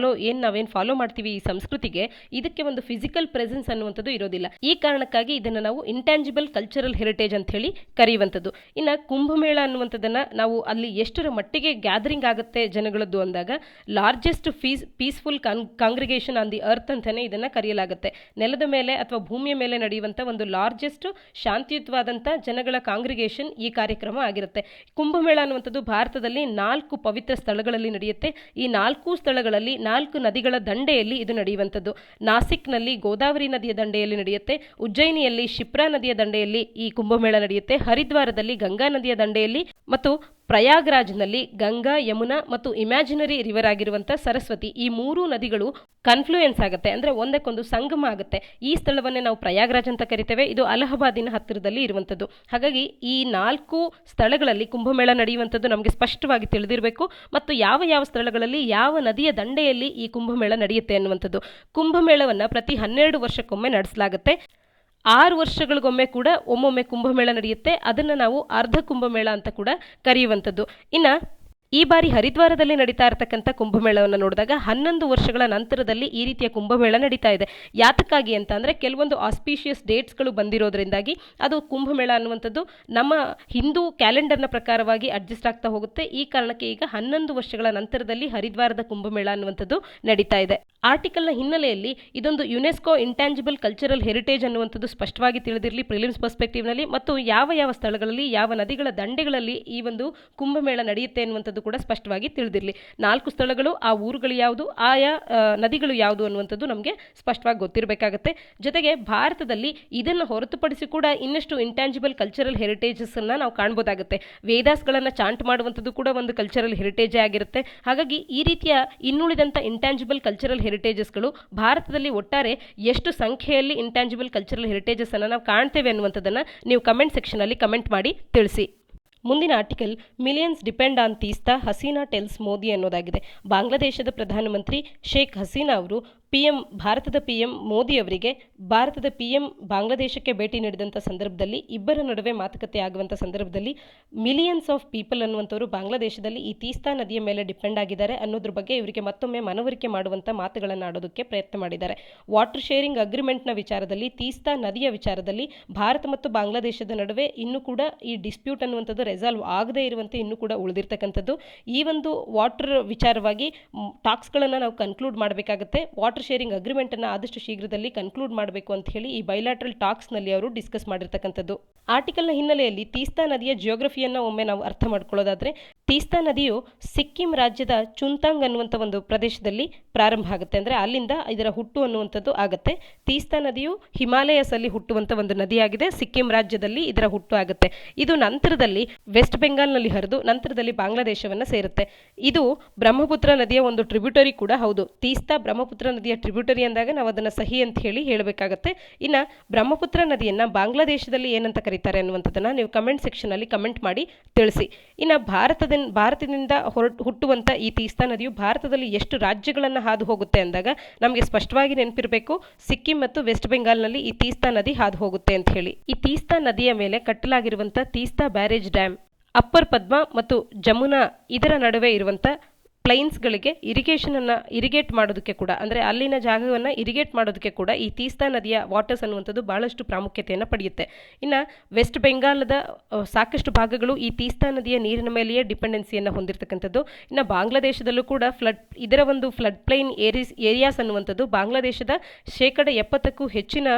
ನಾವೇನು ಫಾಲೋ ಮಾಡ್ತೀವಿ ಈ ಸಂಸ್ಕೃತಿಗೆ, ಇದಕ್ಕೆ ಒಂದು ಫಿಸಿಕಲ್ ಪ್ರೆಸೆನ್ಸ್ ಅನ್ನುವಂಥದ್ದು ಇರೋದಿಲ್ಲ. ಈ ಕಾರಣಕ್ಕಾಗಿ ಇದನ್ನು ನಾವು ಇಂಟ್ಯಾಂಜಿಬಲ್ ಕಲ್ಚರಲ್ ಹೆರಿಟೇಜ್ ಅಂತ ಹೇಳಿ ಕರೆಯುವಂಥದ್ದು. ಇನ್ನು ಕುಂಭಮೇಳ ಅನ್ನುವಂಥದ್ದನ್ನು ನಾವು ಅಲ್ಲಿ ಎಷ್ಟರ ಮಟ್ಟಿಗೆ ಗ್ಯಾದರಿಂಗ್ ಆಗುತ್ತೆ ಜನಗಳದ್ದು ಅಂದಾಗ, largest peaceful congregation on the earth ಅಂತಾನೆ ಇದನ್ನು ಕರೆಯಲಾಗುತ್ತೆ. ನೆಲದ ಮೇಲೆ ಅಥವಾ ಭೂಮಿಯ ಮೇಲೆ ನಡೆಯುವಂಥ ಒಂದು ಲಾರ್ಜೆಸ್ಟ್ ಶಾಂತಿಯುತವಾದಂಥ ಜನಗಳ ಕಾಂಗ್ರಿಗೇಷನ್ ಈ ಕಾರ್ಯಕ್ರಮ ಆಗಿರುತ್ತೆ. ಕುಂಭಮೇಳ ಅನ್ನುವಂಥದ್ದು ಭಾರತದಲ್ಲಿ 4 ಪವಿತ್ರ ಸ್ಥಳಗಳಲ್ಲಿ ನಡೆಯುತ್ತೆ. ಈ 4 ಸ್ಥಳಗಳಲ್ಲಿ 4 ನದಿಗಳ ದಂಡೆಯಲ್ಲಿ ಇದು ನಡೆಯುವಂಥದ್ದು. ನಾಸಿಕ್ನಲ್ಲಿ ಗೋದಾವರಿ ನದಿಯ ದಂಡೆಯಲ್ಲಿ ನಡೆಯುತ್ತೆ, ಉಜ್ಜಯಿನಿಯಲ್ಲಿ ಶಿಪ್ರಾ ನದಿಯ ದಂಡೆಯಲ್ಲಿ ಈ ಕುಂಭಮೇಳ ನಡೆಯುತ್ತೆ, ಹರಿದ್ವಾರದಲ್ಲಿ ಗಂಗಾ ನದಿಯ ದಂಡೆಯಲ್ಲಿ ಮತ್ತು ಪ್ರಯಾಗ್ರಾಜ್ನಲ್ಲಿ ಗಂಗಾ, ಯಮುನಾ ಮತ್ತು ಇಮ್ಯಾಜಿನರಿ ರಿವರ್ ಆಗಿರುವಂಥ ಸರಸ್ವತಿ, ಈ 3 ನದಿಗಳು ಕನ್ಫ್ಲೂಯೆನ್ಸ್ ಆಗುತ್ತೆ, ಅಂದರೆ ಒಂದಕ್ಕೊಂದು ಸಂಗಮ ಆಗುತ್ತೆ. ಈ ಸ್ಥಳವನ್ನೇ ನಾವು ಪ್ರಯಾಗ್ರಾಜ್ ಅಂತ ಕರಿತೇವೆ. ಇದು ಅಲಹಾಬಾದಿನ ಹತ್ತಿರದಲ್ಲಿ ಇರುವಂಥದ್ದು. ಹಾಗಾಗಿ ಈ 4 ಸ್ಥಳಗಳಲ್ಲಿ ಕುಂಭಮೇಳ ನಡೆಯುವಂಥದ್ದು ನಮಗೆ ಸ್ಪಷ್ಟವಾಗಿ ತಿಳಿದಿರಬೇಕು. ಮತ್ತು ಯಾವ ಯಾವ ಸ್ಥಳಗಳಲ್ಲಿ ಯಾವ ನದಿಯ ದಂಡೆಯಲ್ಲಿ ಈ ಕುಂಭಮೇಳ ನಡೆಯುತ್ತೆ ಅನ್ನುವಂಥದ್ದು. ಕುಂಭಮೇಳವನ್ನು ಪ್ರತಿ 12 ವರ್ಷಕ್ಕೊಮ್ಮೆ ನಡೆಸಲಾಗುತ್ತೆ. 6 ವರ್ಷಗಳಿಗೊಮ್ಮೆ ಕೂಡ ಒಮ್ಮೊಮ್ಮೆ ಕುಂಭಮೇಳ ನಡೆಯುತ್ತೆ. ಅದನ್ನು ನಾವು ಅರ್ಧ ಕುಂಭಮೇಳ ಅಂತ ಕೂಡ ಕರೆಯುವಂಥದ್ದು. ಇನ್ನು ಈ ಬಾರಿ ಹರಿದ್ವಾರದಲ್ಲಿ ನಡೀತಾ ಇರತಕ್ಕಂಥ ಕುಂಭಮೇಳವನ್ನು ನೋಡಿದಾಗ 11 ವರ್ಷಗಳ ನಂತರದಲ್ಲಿ ಈ ರೀತಿಯ ಕುಂಭಮೇಳ ನಡೀತಾ ಇದೆ. ಯಾತಕ್ಕಾಗಿ ಅಂತ ಅಂದರೆ ಕೆಲವೊಂದು ಆಸ್ಪೀಷಿಯಸ್ ಡೇಟ್ಸ್ಗಳು ಬಂದಿರೋದ್ರಿಂದಾಗಿ ಅದು ಕುಂಭಮೇಳ ಅನ್ನುವಂಥದ್ದು ನಮ್ಮ ಹಿಂದೂ ಕ್ಯಾಲೆಂಡರ್ನ ಪ್ರಕಾರವಾಗಿ ಅಡ್ಜಸ್ಟ್ ಆಗ್ತಾ ಹೋಗುತ್ತೆ. ಈ ಕಾರಣಕ್ಕೆ ಈಗ 11 ವರ್ಷಗಳ ನಂತರದಲ್ಲಿ ಹರಿದ್ವಾರದ ಕುಂಭಮೇಳ ಅನ್ನುವಂಥದ್ದು ನಡೀತಾ ಇದೆ. ಆರ್ಟಿಕಲ್ನ ಹಿನ್ನೆಲೆಯಲ್ಲಿ ಇದೊಂದು ಯುನೆಸ್ಕೋ ಇಂಟ್ಯಾಂಜಿಬಲ್ ಕಲ್ಚರಲ್ ಹೆರಿಟೇಜ್ ಅನ್ನುವಂಥದ್ದು ಸ್ಪಷ್ಟವಾಗಿ ತಿಳಿದಿರಲಿ ಪ್ರಿಲಿಮ್ಸ್ ಪರ್ಸ್ಪೆಕ್ಟಿವ್ನಲ್ಲಿ, ಮತ್ತು ಯಾವ ಯಾವ ಸ್ಥಳಗಳಲ್ಲಿ ಯಾವ ನದಿಗಳ ದಂಡೆಗಳಲ್ಲಿ ಈ ಒಂದು ಕುಂಭಮೇಳ ನಡೆಯುತ್ತೆ ಅನ್ನುವಂಥದ್ದು ಕೂಡ ಸ್ಪಷ್ಟವಾಗಿ ತಿಳಿದಿರಲಿ. 4 ಸ್ಥಳಗಳು, ಆ ಊರುಗಳು ಯಾವುದು, ಆಯಾ ನದಿಗಳು ಯಾವುದು ಅನ್ನುವಂಥದ್ದು ನಮಗೆ ಸ್ಪಷ್ಟವಾಗಿ ಗೊತ್ತಿರಬೇಕಾಗತ್ತೆ. ಜೊತೆಗೆ ಭಾರತದಲ್ಲಿ ಇದನ್ನು ಹೊರತುಪಡಿಸಿ ಕೂಡ ಇನ್ನಷ್ಟು ಇಂಟ್ಯಾಂಜಿಬಲ್ ಕಲ್ಚರಲ್ ಹೆರಿಟೇಜಸ್ ಅನ್ನ ನಾವು ಕಾಣ್ಬೋದಾಗುತ್ತೆ. ವೇದಾಸ್ಗಳನ್ನು ಚಾಂಟ್ ಮಾಡುವಂಥದ್ದು ಕೂಡ ಒಂದು ಕಲ್ಚರಲ್ ಹೆರಿಟೇಜೇ ಆಗಿರುತ್ತೆ. ಹಾಗಾಗಿ ಈ ರೀತಿಯ ಇನ್ನುಳಿದಂಥ ಇಂಟ್ಯಾಂಜಿಬಲ್ ಕಲ್ಚರಲ್ ಹೆರಿಟೇಜಸ್ಗಳು ಭಾರತದಲ್ಲಿ ಒಟ್ಟಾರೆ ಎಷ್ಟು ಸಂಖ್ಯೆಯಲ್ಲಿ ಇಂಟ್ಯಾಂಜಿಬಲ್ ಕಲ್ಚರಲ್ ಹೆರಿಟೇಜಸ್ ಅನ್ನು ನಾವು ಕಾಣ್ತೇವೆ ಅನ್ನುವಂಥದ್ದನ್ನು ನೀವು ಕಮೆಂಟ್ ಸೆಕ್ಷನಲ್ಲಿ ಕಮೆಂಟ್ ಮಾಡಿ ತಿಳಿಸಿ. ಮುಂದಿನ article millions depend on Teesta, Hasina tells Modi ಅನ್ನೋದಾಗಿದೆ. ಬಾಂಗ್ಲಾದೇಶದ ಪ್ರಧಾನಮಂತ್ರಿ ಶೇಖ್ ಹಸೀನಾ ಅವರು ಭಾರತದ PM ಮೋದಿ ಅವರಿಗೆ ಭಾರತದ PM ಬಾಂಗ್ಲಾದೇಶಕ್ಕೆ ಭೇಟಿ ನೀಡಿದಂಥ ಸಂದರ್ಭದಲ್ಲಿ ಇಬ್ಬರ ನಡುವೆ ಮಾತುಕತೆ ಆಗುವಂಥ ಸಂದರ್ಭದಲ್ಲಿ ಮಿಲಿಯನ್ಸ್ ಆಫ್ ಪೀಪಲ್ ಅನ್ನುವಂಥವರು ಬಾಂಗ್ಲಾದೇಶದಲ್ಲಿ ಈ ತೀಸ್ತಾ ನದಿಯ ಮೇಲೆ ಡಿಪೆಂಡ್ ಆಗಿದ್ದಾರೆ ಅನ್ನೋದ್ರ ಬಗ್ಗೆ ಇವರಿಗೆ ಮತ್ತೊಮ್ಮೆ ಮನವರಿಕೆ ಮಾಡುವಂಥ ಮಾತುಗಳನ್ನು ಆಡೋದಕ್ಕೆ ಪ್ರಯತ್ನ ಮಾಡಿದ್ದಾರೆ. ವಾಟರ್ ಶೇರಿಂಗ್ ಅಗ್ರಿಮೆಂಟ್ನ ವಿಚಾರದಲ್ಲಿ, ತೀಸ್ತಾ ನದಿಯ ವಿಚಾರದಲ್ಲಿ ಭಾರತ ಮತ್ತು ಬಾಂಗ್ಲಾದೇಶದ ನಡುವೆ ಇನ್ನೂ ಕೂಡ ಈ ಡಿಸ್ಪ್ಯೂಟ್ ಅನ್ನುವಂಥದ್ದು ರೆಸಾಲ್ವ್ ಆಗದೇ ಇರುವಂತೆ ಇನ್ನೂ ಕೂಡ ಉಳಿದಿರ್ತಕ್ಕಂಥದ್ದು. ಈ ಒಂದು ವಾಟರ್ ವಿಚಾರವಾಗಿ ಟಾಕ್ಸ್ಗಳನ್ನು ನಾವು ಕನ್ಕ್ಲೂಡ್ ಮಾಡಬೇಕಾಗುತ್ತೆ. ವಾಟರ್ ಶೇರಿಂಗ್ ಅಗ್ರಿಮೆಂಟ್ ಅನ್ನು ಆದಷ್ಟು ಶೀಘ್ರದಲ್ಲಿ ಕನ್ಕ್ಲೂಡ್ ಮಾಡಬೇಕು ಅಂತ ಹೇಳಿ ಈ ಬೈಲಾಟ್ರಲ್ ಟಾಕ್ಸ್ನಲ್ಲಿ ಅವರು ಡಿಸ್ಕಸ್ ಮಾಡಿರ್ತಕ್ಕಂಥದ್ದು. ಆರ್ಟಿಕಲ್ನ ಹಿನ್ನೆಲೆಯಲ್ಲಿ ತೀಸ್ತಾ ನದಿಯ ಜಿಯೋಗ್ರಫಿಯನ್ನು ಒಮ್ಮೆ ನಾವು ಅರ್ಥ ಮಾಡ್ಕೊಳ್ಳೋದಾದ್ರೆ, ತೀಸ್ತಾ ನದಿಯು ಸಿಕ್ಕಿಂ ರಾಜ್ಯದ ಚುಂತಾಂಗ್ ಅನ್ನುವಂಥ ಒಂದು ಪ್ರದೇಶದಲ್ಲಿ ಪ್ರಾರಂಭ ಆಗುತ್ತೆ, ಅಂದರೆ ಅಲ್ಲಿಂದ ಇದರ ಹುಟ್ಟು ಅನ್ನುವಂಥದ್ದು ಆಗುತ್ತೆ. ತೀಸ್ತಾ ನದಿಯು ಹಿಮಾಲಯಸ್ ಅಲ್ಲಿ ಹುಟ್ಟುವಂಥ ಒಂದು ನದಿಯಾಗಿದೆ. ಸಿಕ್ಕಿಂ ರಾಜ್ಯದಲ್ಲಿ ಇದರ ಹುಟ್ಟು ಆಗುತ್ತೆ. ಇದು ನಂತರದಲ್ಲಿ ವೆಸ್ಟ್ ಬೆಂಗಾಲ್ನಲ್ಲಿ ಹರಿದು ನಂತರದಲ್ಲಿ ಬಾಂಗ್ಲಾದೇಶವನ್ನು ಸೇರುತ್ತೆ. ಇದು ಬ್ರಹ್ಮಪುತ್ರ ನದಿಯ ಒಂದು ಟ್ರಿಬ್ಯೂಟರಿ ಕೂಡ ಹೌದು. ತೀಸ್ತಾ ಬ್ರಹ್ಮಪುತ್ರ ನದಿಯ ಟ್ರಿಬ್ಯೂಟರಿ ಅಂದಾಗ ನಾವು ಅದನ್ನು ಸಹಿ ಅಂತ ಹೇಳಬೇಕಾಗತ್ತೆ. ಇನ್ನು ಬ್ರಹ್ಮಪುತ್ರ ನದಿಯನ್ನು ಬಾಂಗ್ಲಾದೇಶದಲ್ಲಿ ಏನಂತ ಕರೀತಾರೆ ಅನ್ನುವಂಥದ್ದನ್ನು ನೀವು ಕಮೆಂಟ್ ಸೆಕ್ಷನಲ್ಲಿ ಕಮೆಂಟ್ ಮಾಡಿ ತಿಳಿಸಿ. ಇನ್ನು ಭಾರತದಿಂದ ಹುಟ್ಟುವಂಥ ಈ ತೀಸ್ತಾ ನದಿಯು ಭಾರತದಲ್ಲಿ ಎಷ್ಟು ರಾಜ್ಯಗಳನ್ನು ಹಾದು ಹೋಗುತ್ತೆ ಅಂದಾಗ ನಮಗೆ ಸ್ಪಷ್ಟವಾಗಿ ನೆನಪಿರಬೇಕು, ಸಿಕ್ಕಿಂ ಮತ್ತು ವೆಸ್ಟ್ ಬೆಂಗಾಲ್ನಲ್ಲಿ ಈ ತೀಸ್ತಾ ನದಿ ಹಾದು ಹೋಗುತ್ತೆ ಅಂತ ಹೇಳಿ. ಈ ತೀಸ್ತಾ ನದಿಯ ಮೇಲೆ ಕಟ್ಟಲಾಗಿರುವಂಥ Teesta barrage dam upper Padma ಮತ್ತು ಜಮುನಾ ಇದರ ನಡುವೆ ಇರುವಂಥ ಪ್ಲೈನ್ಸ್ಗಳಿಗೆ ಇರಿಗೇಟ್ ಮಾಡೋದಕ್ಕೆ ಕೂಡ, ಅಂದರೆ ಅಲ್ಲಿನ ಜಾಗವನ್ನು ಇರಿಗೇಟ್ ಮಾಡೋದಕ್ಕೆ ಕೂಡ ಈ ತೀಸ್ತಾ ನದಿಯ ವಾಟರ್ಸ್ ಅನ್ನುವಂಥದ್ದು ಬಹಳಷ್ಟು ಪ್ರಾಮುಖ್ಯತೆಯನ್ನು ಪಡೆಯುತ್ತೆ. ಇನ್ನು ವೆಸ್ಟ್ ಬೆಂಗಾಲದ ಸಾಕಷ್ಟು ಭಾಗಗಳು ಈ ತೀಸ್ತಾ ನದಿಯ ನೀರಿನ ಮೇಲೆಯೇ ಡಿಪೆಂಡೆನ್ಸಿಯನ್ನು ಹೊಂದಿರತಕ್ಕಂಥದ್ದು. ಇನ್ನು ಬಾಂಗ್ಲಾದೇಶದಲ್ಲೂ ಕೂಡ ಇದರ ಒಂದು ಫ್ಲಡ್ ಪ್ಲೈನ್ ಏರಿಯಾಸ್ ಅನ್ನುವಂಥದ್ದು ಬಾಂಗ್ಲಾದೇಶದ 70%ಕ್ಕೂ ಹೆಚ್ಚಿನ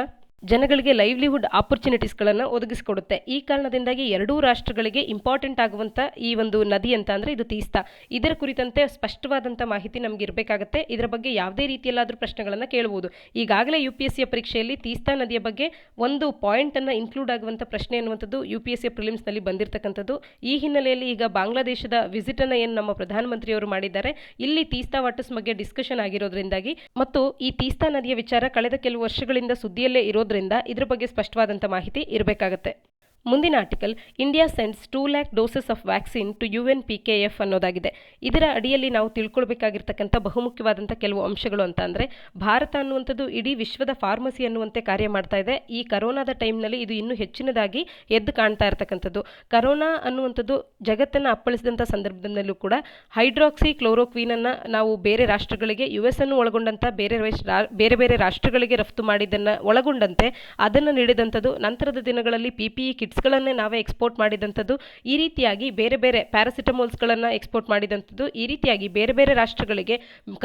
ಜನಗಳಿಗೆ ಲೈವ್ಲಿಹುಡ್ ಆಪರ್ಚುನಿಟೀಸ್ಗಳನ್ನು ಒದಗಿಸಿಕೊಡುತ್ತೆ. ಈ ಕಾರಣದಿಂದಾಗಿ ಎರಡೂ ರಾಷ್ಟ್ರಗಳಿಗೆ ಇಂಪಾರ್ಟೆಂಟ್ ಆಗುವಂಥ ಈ ಒಂದು ನದಿ ಅಂತ ಅಂದರೆ ಇದು ತೀಸ್ತಾ. ಇದರ ಕುರಿತಂತೆ ಸ್ಪಷ್ಟವಾದಂಥ ಮಾಹಿತಿ ನಮಗೆ ಇರಬೇಕಾಗುತ್ತೆ. ಇದರ ಬಗ್ಗೆ ಯಾವುದೇ ರೀತಿಯಲ್ಲಾದರೂ ಪ್ರಶ್ನೆಗಳನ್ನು ಕೇಳಬಹುದು. ಈಗಾಗಲೇ UPSC ಪರೀಕ್ಷೆಯಲ್ಲಿ ತೀಸ್ತಾ ನದಿಯ ಬಗ್ಗೆ ಒಂದು ಪಾಯಿಂಟನ್ನು ಇನ್ಕ್ಲೂಡ್ ಆಗುವಂಥ ಪ್ರಶ್ನೆ ಅನ್ನುವಂಥದ್ದು UPSC ಪ್ರಿಲಿಮ್ಸ್ನಲ್ಲಿ ಬಂದಿರತಕ್ಕಂಥದ್ದು. ಈ ಹಿನ್ನೆಲೆಯಲ್ಲಿ ಈಗ ಬಾಂಗ್ಲಾದೇಶದ ವಿಸಿಟನ್ನು ಏನು ನಮ್ಮ ಪ್ರಧಾನಮಂತ್ರಿಯವರು ಮಾಡಿದ್ದಾರೆ, ಇಲ್ಲಿ ತೀಸ್ತಾ ವಾಟರ್ಸ್ ಬಗ್ಗೆ ಡಿಸ್ಕಷನ್ ಆಗಿರೋದ್ರಿಂದಾಗಿ ಮತ್ತು ಈ ತೀಸ್ತಾ ನದಿಯ ವಿಚಾರ ಕಳೆದ ಕೆಲವು ವರ್ಷಗಳಿಂದ ಸುದ್ದಿಯಲ್ಲೇ ಇರೋದ್ರಿಂದ ಇದ್ರ ಬಗ್ಗೆ ಸ್ಪಷ್ಟವಾದಂಥ ಮಾಹಿತಿ ಇರಬೇಕಾಗತ್ತೆ. ಮುಂದಿನ article India sends 2 lakh doses of vaccine to UNPKF ಅನ್ನೋದಾಗಿದೆ. ಇದರ ಅಡಿಯಲ್ಲಿ ನಾವು ತಿಳ್ಕೊಳ್ಬೇಕಾಗಿರ್ತಕ್ಕಂಥ ಬಹುಮುಖ್ಯವಾದಂಥ ಕೆಲವು ಅಂಶಗಳು ಅಂತ ಅಂದರೆ, ಭಾರತ ಅನ್ನುವಂಥದ್ದು ಇಡೀ ವಿಶ್ವದ ಫಾರ್ಮಸಿ ಅನ್ನುವಂತೆ ಕಾರ್ಯ ಮಾಡ್ತಾ ಇದೆ. ಈ ಕರೋನಾದ ಟೈಮ್ನಲ್ಲಿ ಇದು ಇನ್ನೂ ಹೆಚ್ಚಿನದಾಗಿ ಎದ್ದು ಕಾಣ್ತಾ ಇರತಕ್ಕಂಥದ್ದು. ಕರೋನಾ ಅನ್ನುವಂಥದ್ದು ಜಗತ್ತನ್ನು ಅಪ್ಪಳಿಸಿದಂಥ ಸಂದರ್ಭದಲ್ಲೂ ಕೂಡ ಹೈಡ್ರಾಕ್ಸಿ ಕ್ಲೋರೋಕ್ವೀನನ್ನು ನಾವು ಬೇರೆ ರಾಷ್ಟ್ರಗಳಿಗೆ US ಅನ್ನು ಒಳಗೊಂಡಂಥ ಬೇರೆ ಬೇರೆ ರಾಷ್ಟ್ರಗಳಿಗೆ ರಫ್ತು ಮಾಡಿದ್ದನ್ನು ಒಳಗೊಂಡಂತೆ ಅದನ್ನು ನೀಡಿದಂಥದ್ದು. ನಂತರದ ದಿನಗಳಲ್ಲಿ PPE ಕಿಟ್ಸ್ಗಳನ್ನೇ ನಾವೇ ಎಕ್ಸ್ಪೋರ್ಟ್ ಮಾಡಿದಂಥದ್ದು. ಈ ರೀತಿಯಾಗಿ ಬೇರೆ ಬೇರೆ ಪ್ಯಾರಾಸಿಟಮೋಲ್ಸ್ಗಳನ್ನು ಎಕ್ಸ್ಪೋರ್ಟ್ ಮಾಡಿದಂಥದ್ದು. ಈ ರೀತಿಯಾಗಿ ಬೇರೆ ಬೇರೆ ರಾಷ್ಟ್ರಗಳಿಗೆ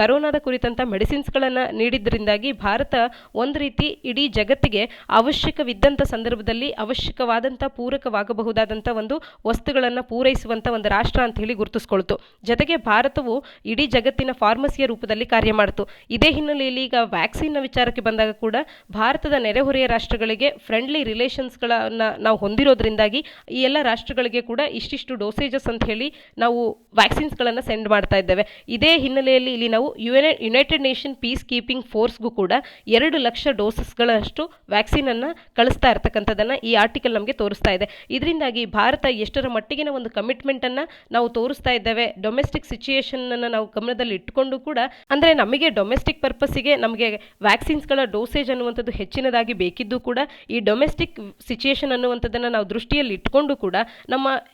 ಕರೋನಾದ ಕುರಿತಂಥ ಮೆಡಿಸಿನ್ಸ್ಗಳನ್ನು ನೀಡಿದ್ದರಿಂದಾಗಿ ಭಾರತ ಒಂದು ರೀತಿ ಇಡೀ ಜಗತ್ತಿಗೆ ಅವಶ್ಯಕವಿದ್ದಂಥ ಸಂದರ್ಭದಲ್ಲಿ ಅವಶ್ಯಕವಾದಂಥ ಪೂರಕವಾಗಬಹುದಾದಂಥ ಒಂದು ವಸ್ತುಗಳನ್ನು ಪೂರೈಸುವಂಥ ಒಂದು ರಾಷ್ಟ್ರ ಅಂತ ಹೇಳಿ ಗುರುತಿಸ್ಕೊಳ್ತು. ಜೊತೆಗೆ ಭಾರತವು ಇಡೀ ಜಗತ್ತಿನ ಫಾರ್ಮಸಿಯ ರೂಪದಲ್ಲಿ ಕಾರ್ಯ ಮಾಡಿತು. ಇದೇ ಹಿನ್ನೆಲೆಯಲ್ಲಿ ಈಗ ವ್ಯಾಕ್ಸಿನ್ನ ವಿಚಾರಕ್ಕೆ ಬಂದಾಗ ಕೂಡ ಭಾರತದ ನೆರೆಹೊರೆಯ ರಾಷ್ಟ್ರಗಳಿಗೆ ಫ್ರೆಂಡ್ಲಿ ರಿಲೇಷನ್ಸ್ಗಳನ್ನು ನಾವು ಹೊಂದಿರೋದ್ರಿಂದಾಗಿ ಈ ಎಲ್ಲ ರಾಷ್ಟ್ರಗಳಿಗೆ ಕೂಡ ಇಷ್ಟಿಷ್ಟು ಡೋಸೇಜಸ್ ಅಂತ ಹೇಳಿ ನಾವು ವ್ಯಾಕ್ಸಿನ್ಸ್ಗಳನ್ನು ಸೆಂಡ್ ಮಾಡ್ತಾ ಇದ್ದೇವೆ. ಇದೇ ಹಿನ್ನೆಲೆಯಲ್ಲಿ ಇಲ್ಲಿ ನಾವು ಯುನೈಟೆಡ್ ನೇಷನ್ ಪೀಸ್ ಕೀಪಿಂಗ್ ಫೋರ್ಸ್ಗೂ ಕೂಡ 2 ಲಕ್ಷ ಡೋಸಸ್ಗಳಷ್ಟು ವ್ಯಾಕ್ಸಿನನ್ನು ಕಳಿಸ್ತಾ ಇರ್ತಕ್ಕಂಥದ್ದನ್ನು ಈ ಆರ್ಟಿಕಲ್ ನಮಗೆ ತೋರಿಸ್ತಾ ಇದೆ. ಇದರಿಂದಾಗಿ ಭಾರತ ಎಷ್ಟರ ಮಟ್ಟಿಗಿನ ಒಂದು ಕಮಿಟ್ಮೆಂಟನ್ನು ನಾವು ತೋರಿಸ್ತಾ ಇದ್ದೇವೆ. ಡೊಮೆಸ್ಟಿಕ್ ಸಿಚುಯೇಷನನ್ನು ನಾವು ಗಮನದಲ್ಲಿ ಇಟ್ಟುಕೊಂಡು ಕೂಡ, ಅಂದರೆ ನಮಗೆ ಡೊಮೆಸ್ಟಿಕ್ ಪರ್ಪಸ್ಸಿಗೆ ನಮಗೆ ವ್ಯಾಕ್ಸಿನ್ಸ್ಗಳ ಡೋಸೇಜ್ ಅನ್ನುವಂಥದ್ದು ಹೆಚ್ಚಿನದಾಗಿ ಬೇಕಿದ್ದು ಕೂಡ ಈ ಡೊಮೆಸ್ಟಿಕ್ ಸಿಚುಯೇಷನ್ ಅನ್ನುವಂಥದ್ದನ್ನು ನಾವು ದೃಷ್ಟಿಯಲ್ಲಿ ಇಟ್ಕೊಂಡು ಕೂಡ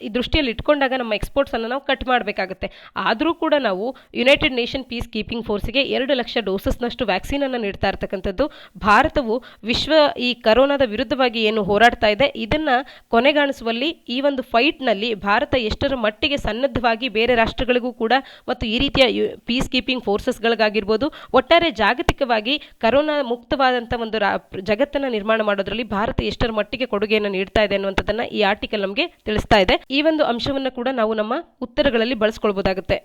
ಈ ದೃಷ್ಟಿಯಲ್ಲಿ ಇಟ್ಕೊಂಡಾಗ ನಮ್ಮ ಎಕ್ಸ್ಪೋರ್ಟ್ಸನ್ನು ನಾವು ಕಟ್ ಮಾಡಬೇಕಾಗುತ್ತೆ. ಆದರೂ ಕೂಡ ನಾವು ಯುನೈಟೆಡ್ ನೇಷನ್ ಪೀಸ್ ಕೀಪಿಂಗ್ ಫೋರ್ಸ್ಗೆ 2 ಲಕ್ಷ ಡೋಸಸ್ನಷ್ಟು ವ್ಯಾಕ್ಸಿನನ್ನು ನೀಡ್ತಾ ಇರ್ತಕ್ಕಂಥದ್ದು. ಭಾರತವು ಈ ಕರೋನಾದ ವಿರುದ್ಧವಾಗಿ ಏನು ಹೋರಾಡ್ತಾ ಇದೆ ಇದನ್ನು ಕೊನೆಗಾಣಿಸುವಲ್ಲಿ ಈ ಒಂದು ಫೈಟ್ನಲ್ಲಿ ಭಾರತ ಎಷ್ಟರ ಮಟ್ಟಿಗೆ ಸನ್ನದ್ಧವಾಗಿ ಬೇರೆ ರಾಷ್ಟ್ರಗಳಿಗೂ ಕೂಡ ಮತ್ತು ಈ ರೀತಿಯ ಪೀಸ್ ಕೀಪಿಂಗ್ ಫೋರ್ಸಸ್ಗಳಿಗಾಗಿರ್ಬೋದು ಒಟ್ಟಾರೆ ಜಾಗತಿಕವಾಗಿ ಕರೋನಾ ಮುಕ್ತವಾದಂಥ ಒಂದು ಜಗತ್ತನ್ನು ನಿರ್ಮಾಣ ಮಾಡೋದ್ರಲ್ಲಿ ಭಾರತ ಎಷ್ಟರ ಮಟ್ಟಿಗೆ ಕೊಡುಗೆಯನ್ನು ನೀಡ್ತಾ ಇದೆ ಅನ್ನುವಂಥದ್ದನ್ನು ಈ ಆರ್ಟಿಕಲ್ ನಮಗೆ ತಿಳಿಸ್ತಾ ಇದೆ. ಈ ಒಂದು ಅಂಶವನ್ನು ಕೂಡ ನಾವು ನಮ್ಮ ಉತ್ತರಗಳಲ್ಲಿ ಬಳಸ್ಕೊಳ್ಬೋದಾಗುತ್ತೆ.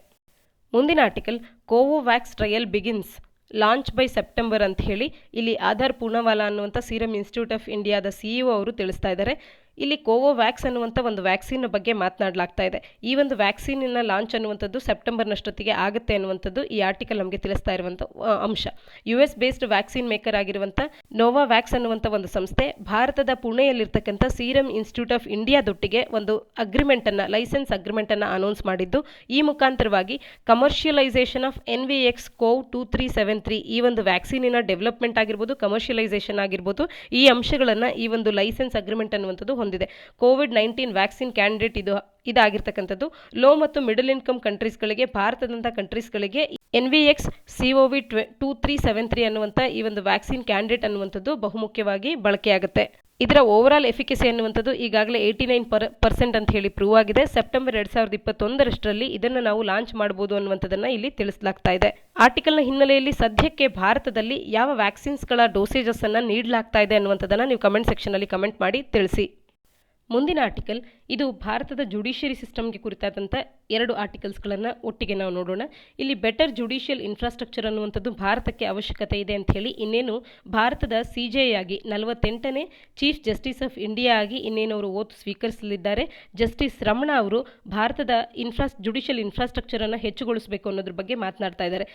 ಮುಂದಿನ article Covovax trial begins launch by September ಅಂತ ಹೇಳಿ ಇಲ್ಲಿ ಆಧಾರ್ ಪೂನಾವಾಲಾ ಅನ್ನುವಂಥ ಸೀರಮ್ ಇನ್ಸ್ಟಿಟ್ಯೂಟ್ ಆಫ್ ಇಂಡಿಯಾದ CEO ಅವರು ತಿಳಿಸ್ತಾ ಇದ್ದಾರೆ. ಇಲ್ಲಿ ಕೋವೋವ್ಯಾಕ್ಸ್ ಅನ್ನುವಂಥ ಒಂದು ವ್ಯಾಕ್ಸಿನ್ ಬಗ್ಗೆ ಮಾತನಾಡಲಾಗ್ತಾ ಇದೆ. ಈ ಒಂದು ವ್ಯಾಕ್ಸಿನ್ನ ಲಾಂಚ್ ಅನ್ನುವಂಥದ್ದು ಸೆಪ್ಟೆಂಬರ್ನಷ್ಟೊತ್ತಿಗೆ ಆಗುತ್ತೆ ಅನ್ನುವಂಥದ್ದು ಈ ಆರ್ಟಿಕಲ್ ನಮಗೆ ತಿಳಿಸ್ತಾ ಇರುವಂಥ ಅಂಶ. US ಬೇಸ್ಡ್ ವ್ಯಾಕ್ಸಿನ್ ಮೇಕರ್ ಆಗಿರುವಂಥ ನೋವಾವ್ಯಾಕ್ಸ್ ಅನ್ನುವಂಥ ಒಂದು ಸಂಸ್ಥೆ ಭಾರತದ ಪುಣೆಯಲ್ಲಿರ್ತಕ್ಕಂಥ ಸೀರಮ್ ಇನ್ಸ್ಟಿಟ್ಯೂಟ್ ಆಫ್ ಇಂಡಿಯಾದೊಟ್ಟಿಗೆ ಒಂದು ಲೈಸೆನ್ಸ್ ಅಗ್ರಿಮೆಂಟನ್ನು ಅನೌನ್ಸ್ ಮಾಡಿದ್ದು, ಈ ಮುಖಾಂತರವಾಗಿ ಕಮರ್ಷಿಯಲೈಸೇಷನ್ ಆಫ್ NVX CoV 2373 ಈ ಒಂದು ವ್ಯಾಕ್ಸಿನಿನ ಡೆವಲಪ್ಮೆಂಟ್ ಆಗಿರ್ಬೋದು, ಕಮರ್ಷಿಯಲೈಸೇಷನ್ ಆಗಿರ್ಬೋದು, ಈ ಅಂಶಗಳನ್ನು ಈ ಒಂದು ಲೈಸೆನ್ಸ್ ಅಗ್ರಿಮೆಂಟ್ ಅನ್ನುವಂಥದ್ದು ಹೊಂದಿದೆ. COVID-19 ವ್ಯಾಕ್ಸಿನ್ ಕ್ಯಾಂಡಿಡೇಟ್ ಇದಾಗಿರ್ತಕ್ಕಂಥದ್ದು. ಲೋ ಮತ್ತು ಮಿಡಲ್ ಇನ್ಕಮ್ ಕಂಟ್ರೀಸ್ಗಳಿಗೆ, ಭಾರತದಂಥ ಕಂಟ್ರೀಸ್ಗಳಿಗೆ NVX CoV 2373 ಅನ್ನುವಂಥ ಈ ಒಂದು ವ್ಯಾಕ್ಸಿನ್ ಕ್ಯಾಂಡಿಡೇಟ್ ಅನ್ನುವಂಥದ್ದು ಬಹುಮುಖ್ಯವಾಗಿ ಬಳಕೆಯಾಗುತ್ತೆ. ಇದರ ಓವರಾಲ್ ಎಫಿಕಸಿ ಅನ್ನುವಂಥದ್ದು ಈಗಾಗಲೇ 89% ಅಂತ ಹೇಳಿ ಪ್ರೂವ್ ಆಗಿದೆ. ಸೆಪ್ಟೆಂಬರ್ 2021 ಇದನ್ನು ನಾವು ಲಾಂಚ್ ಮಾಡಬಹುದು ಅನ್ನುವಂಥದ್ದನ್ನು ಇಲ್ಲಿ ತಿಳಿಸಲಾಗ್ತಾ ಇದೆ. ಆರ್ಟಿಕಲ್ನ ಹಿನ್ನೆಲೆಯಲ್ಲಿ ಸದ್ಯಕ್ಕೆ ಭಾರತದಲ್ಲಿ ಯಾವ ವ್ಯಾಕ್ಸಿನ್ಸ್ಗಳ ಡೋಸೇಜಸ್ ಅನ್ನು ನೀಡಲಾಗ್ತಾ ಇದೆ ಅನ್ನುವಂಥದ್ದನ್ನು ನೀವು ಕಮೆಂಟ್ ಸೆಕ್ಷನಲ್ಲಿ ಕಮೆಂಟ್ ಮಾಡಿ ತಿಳಿಸಿ. ಮುಂದಿನ ಆರ್ಟಿಕಲ್ ಇದು ಭಾರತದ ಜುಡಿಷಿಯರಿ ಸಿಸ್ಟಮ್ಗೆ ಕುರಿತಾದಂಥ 2 ಆರ್ಟಿಕಲ್ಸ್ಗಳನ್ನು ಒಟ್ಟಿಗೆ ನಾವು ನೋಡೋಣ. ಇಲ್ಲಿ ಬೆಟರ್ ಜುಡಿಷಿಯಲ್ ಇನ್ಫ್ರಾಸ್ಟ್ರಕ್ಚರ್ ಅನ್ನುವಂಥದ್ದು ಭಾರತಕ್ಕೆ ಅವಶ್ಯಕತೆ ಇದೆ ಅಂತ ಹೇಳಿ ಇನ್ನೇನು ಭಾರತದ CJI ಆಗಿ 48ನೇ ಚೀಫ್ ಜಸ್ಟಿಸ್ ಆಫ್ ಇಂಡಿಯಾ ಆಗಿ ಇನ್ನೇನು ಅವರು ಓತು ಸ್ವೀಕರಿಸಲಿದ್ದಾರೆ. ಜಸ್ಟಿಸ್ ರಮಣ ಅವರು ಭಾರತದ ಜುಡಿಷಿಯಲ್ ಇನ್ಫ್ರಾಸ್ಟ್ರಕ್ಚರನ್ನು ಹೆಚ್ಚುಗೊಳಿಸಬೇಕು ಅನ್ನೋದ್ರ ಬಗ್ಗೆ ಮಾತನಾಡ್ತಾ ಇದ್ದಾರೆ.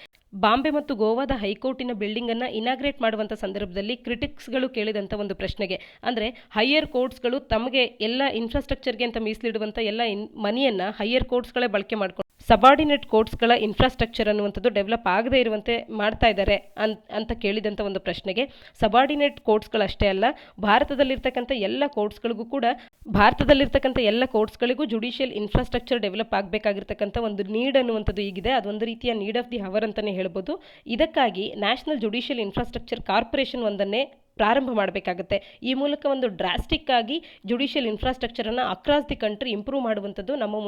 ಬಾಂಬೆ ಮತ್ತು ಗೋವಾದ ಹೈಕೋರ್ಟಿನ ಬಿಲ್ಡಿಂಗನ್ನು ಇನಾಗ್ರೇಟ್ ಮಾಡುವಂಥ ಸಂದರ್ಭದಲ್ಲಿ ಕ್ರಿಟಿಕ್ಸ್ಗಳು ಕೇಳಿದಂಥ ಒಂದು ಪ್ರಶ್ನೆಗೆ, ಅಂದರೆ ಹೈಯರ್ ಕೋರ್ಟ್ಸ್ಗಳು ತಮಗೆ ಎಲ್ಲ ಇನ್ಫ್ರಾಸ್ಟ್ರಕ್ಚರ್ಗೆ ಅಂತ ಮೀಸಲಿಡುವಂಥ ಎಲ್ಲ ಮನಿಯನ್ನು ಹೈಯರ್ ಕೋರ್ಟ್ಸ್ಗಳೇ ಬಳಕೆ ಮಾಡ್ಕೊಂಡು ಸಬಾರ್ಡಿನೇಟ್ ಕೋರ್ಟ್ಸ್ಗಳ ಇನ್ಫ್ರಾಸ್ಟ್ರಕ್ಚರ್ ಅನ್ನುವಂಥದ್ದು ಡೆವಲಪ್ ಆಗದೇ ಇರುವಂತೆ ಮಾಡ್ತಾ ಇದ್ದಾರೆ ಅಂತ ಕೇಳಿದಂಥ ಒಂದು ಪ್ರಶ್ನೆಗೆ, ಸಬಾರ್ಡಿನೇಟ್ ಕೋರ್ಟ್ಸ್ಗಳಷ್ಟೇ ಅಲ್ಲ, ಭಾರತದಲ್ಲಿರ್ತಕ್ಕಂಥ ಎಲ್ಲ ಕೋರ್ಟ್ಸ್ಗಳಿಗೂ ಜುಡಿಷಿಯಲ್ ಇನ್ಫ್ರಾಸ್ಟ್ರಕ್ಚರ್ ಡೆವಲಪ್ ಆಗಬೇಕಾಗಿರ್ತಕ್ಕಂಥ ಒಂದು ನೀಡ್ ಅನ್ನುವಂಥದ್ದು ಈಗಿದೆ. ಅದೊಂದು ರೀತಿಯ ನೀಡ್ ಆಫ್ ದಿ ಹವರ್ ಅಂತಲೇ ಹೇಳ್ಬೋದು. ಇದಕ್ಕಾಗಿ ನ್ಯಾಷನಲ್ ಜುಡಿಷಿಯಲ್ ಇನ್ಫ್ರಾಸ್ಟ್ರಕ್ಚರ್ ಕಾರ್ಪೊರೇಷನ್ ಒಂದನ್ನೇ ಪ್ರಾರಂಭ ಮಾಡಬೇಕಾಗುತ್ತೆ. ಈ ಮೂಲಕ ಒಂದು ಡ್ರಾಸ್ಟಿಕ್ ಆಗಿ ಜುಡಿಷಿಯಲ್ ಇನ್ಫ್ರಾಸ್ಟ್ರಕ್ಚರನ್ನು ಅಕ್ರಾಸ್ ದಿ ಕಂಟ್ರಿ ಇಂಪ್ರೂವ್ ಮಾಡುವಂಥದ್ದು ನಮ್ಮ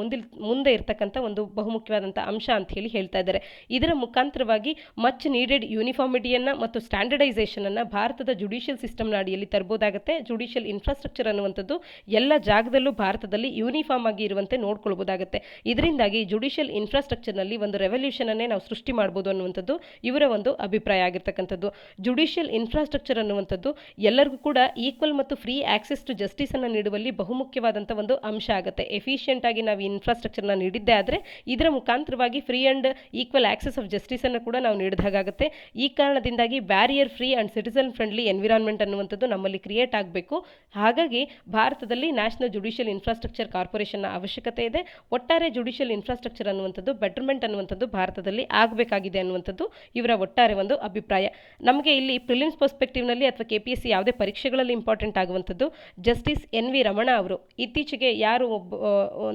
ಮುಂದೆ ಇರ್ತಕ್ಕಂಥ ಒಂದು ಬಹುಮುಖ್ಯವಾದಂಥ ಅಂಶ ಅಂತ ಹೇಳ್ತಾ ಇದ್ದಾರೆ. ಇದರ ಮುಖಾಂತರವಾಗಿ ಮಚ್ ನೀಡೆಡ್ ಯೂನಿಫಾರ್ಮಿಟಿಯನ್ನು ಮತ್ತು ಸ್ಟ್ಯಾಂಡರ್ಡೈಸೇಷನನ್ನು ಭಾರತದ ಜುಡಿಷಿಯಲ್ ಸಿಸ್ಟಮ್ನ ಅಡಿಯಲ್ಲಿ ತರಬಹುದಾಗುತ್ತೆ. ಜುಡಿಷಿಯಲ್ ಇನ್ಫ್ರಾಸ್ಟ್ರಕ್ಚರ್ ಅನ್ನುವಂಥದ್ದು ಎಲ್ಲ ಜಾಗದಲ್ಲೂ ಭಾರತದಲ್ಲಿ ಯೂನಿಫಾರ್ಮ್ ಆಗಿ ಇರುವಂತೆ ನೋಡ್ಕೊಳ್ಬೋದಾಗುತ್ತೆ. ಇದರಿಂದಾಗಿ ಜುಡಿಷಿಯಲ್ ಇನ್ಫ್ರಾಸ್ಟ್ರಕ್ಚರ್ನಲ್ಲಿ ಒಂದು ರೆವಲ್ಯೂಷನನ್ನೇ ನಾವು ಸೃಷ್ಟಿ ಮಾಡ್ಬೋದು ಅನ್ನುವಂಥದ್ದು ಇವರ ಒಂದು ಅಭಿಪ್ರಾಯ ಆಗಿರ್ತಕ್ಕಂಥದ್ದು. ಜುಡಿಷಿಯಲ್ ಇನ್ಫ್ರಾಸ್ಟ್ರಕ್ಚರ್ ಅನ್ನುವಂಥದ್ದು ಅನ್ನುವಂಥದ್ದು ಎಲ್ಲರಿಗೂ ಕೂಡ ಈಕ್ವಲ್ ಮತ್ತು ಫ್ರೀ ಆಕ್ಸೆಸ್ ಟು ಜಸ್ಟಿಸ್ ಅನ್ನು ನೀಡುವಲ್ಲಿ ಬಹುಮುಖ್ಯವಾದಂಥ ಒಂದು ಅಂಶ ಆಗುತ್ತೆ. ಎಫಿಷಿಯೆಂಟ್ ಆಗಿ ನಾವು ಇನ್ಫ್ರಾಸ್ಟ್ರಕ್ಚರ್ನ ನೀಡಿದ್ದೇ ಆದರೆ ಇದರ ಮುಖಾಂತರವಾಗಿ free and equal access of justice ಅನ್ನು ಕೂಡ ನಾವು ನೀಡಿದಾಗುತ್ತೆ. ಈ ಕಾರಣದಿಂದಾಗಿ barrier free and citizen friendly environment ಅನ್ನುವಂಥದ್ದು ನಮ್ಮಲ್ಲಿ ಕ್ರಿಯೇಟ್ ಆಗಬೇಕು. ಹಾಗಾಗಿ ಭಾರತದಲ್ಲಿ ನ್ಯಾಷನಲ್ ಜುಡಿಷಿಯಲ್ ಇನ್ಫ್ರಾಸ್ಟ್ರಕ್ಚರ್ ಕಾರ್ಪೊರೇಷನ್ನ ಅವಶ್ಯಕತೆ ಇದೆ. ಒಟ್ಟಾರೆ ಜುಡಿಷಿಯಲ್ ಇನ್ಫ್ರಾಸ್ಟ್ರಕ್ಚರ್ ಅನ್ನುವಂಥದ್ದು ಬೆಟರ್ಮೆಂಟ್ ಅನ್ನುವಂಥದ್ದು ಭಾರತದಲ್ಲಿ ಆಗಬೇಕಾಗಿದೆ ಅನ್ನುವಂಥದ್ದು ಇವರ ಒಟ್ಟಾರೆ ಒಂದು ಅಭಿಪ್ರಾಯ. ನಮಗೆ ಇಲ್ಲಿ ಪ್ರಿಲಿಮ್ಸ್ ಪರ್ಸ್ಪೆಕ್ಟಿವ್ನಲ್ಲಿ ಅಥವಾ KPSC ಯಾವುದೇ ಪರೀಕ್ಷೆಗಳಲ್ಲಿ ಇಂಪಾರ್ಟೆಂಟ್ ಆಗುವಂಥದ್ದು ಜಸ್ಟಿಸ್ NV ರಮಣ ಅವರು ಇತ್ತೀಚೆಗೆ ಯಾರು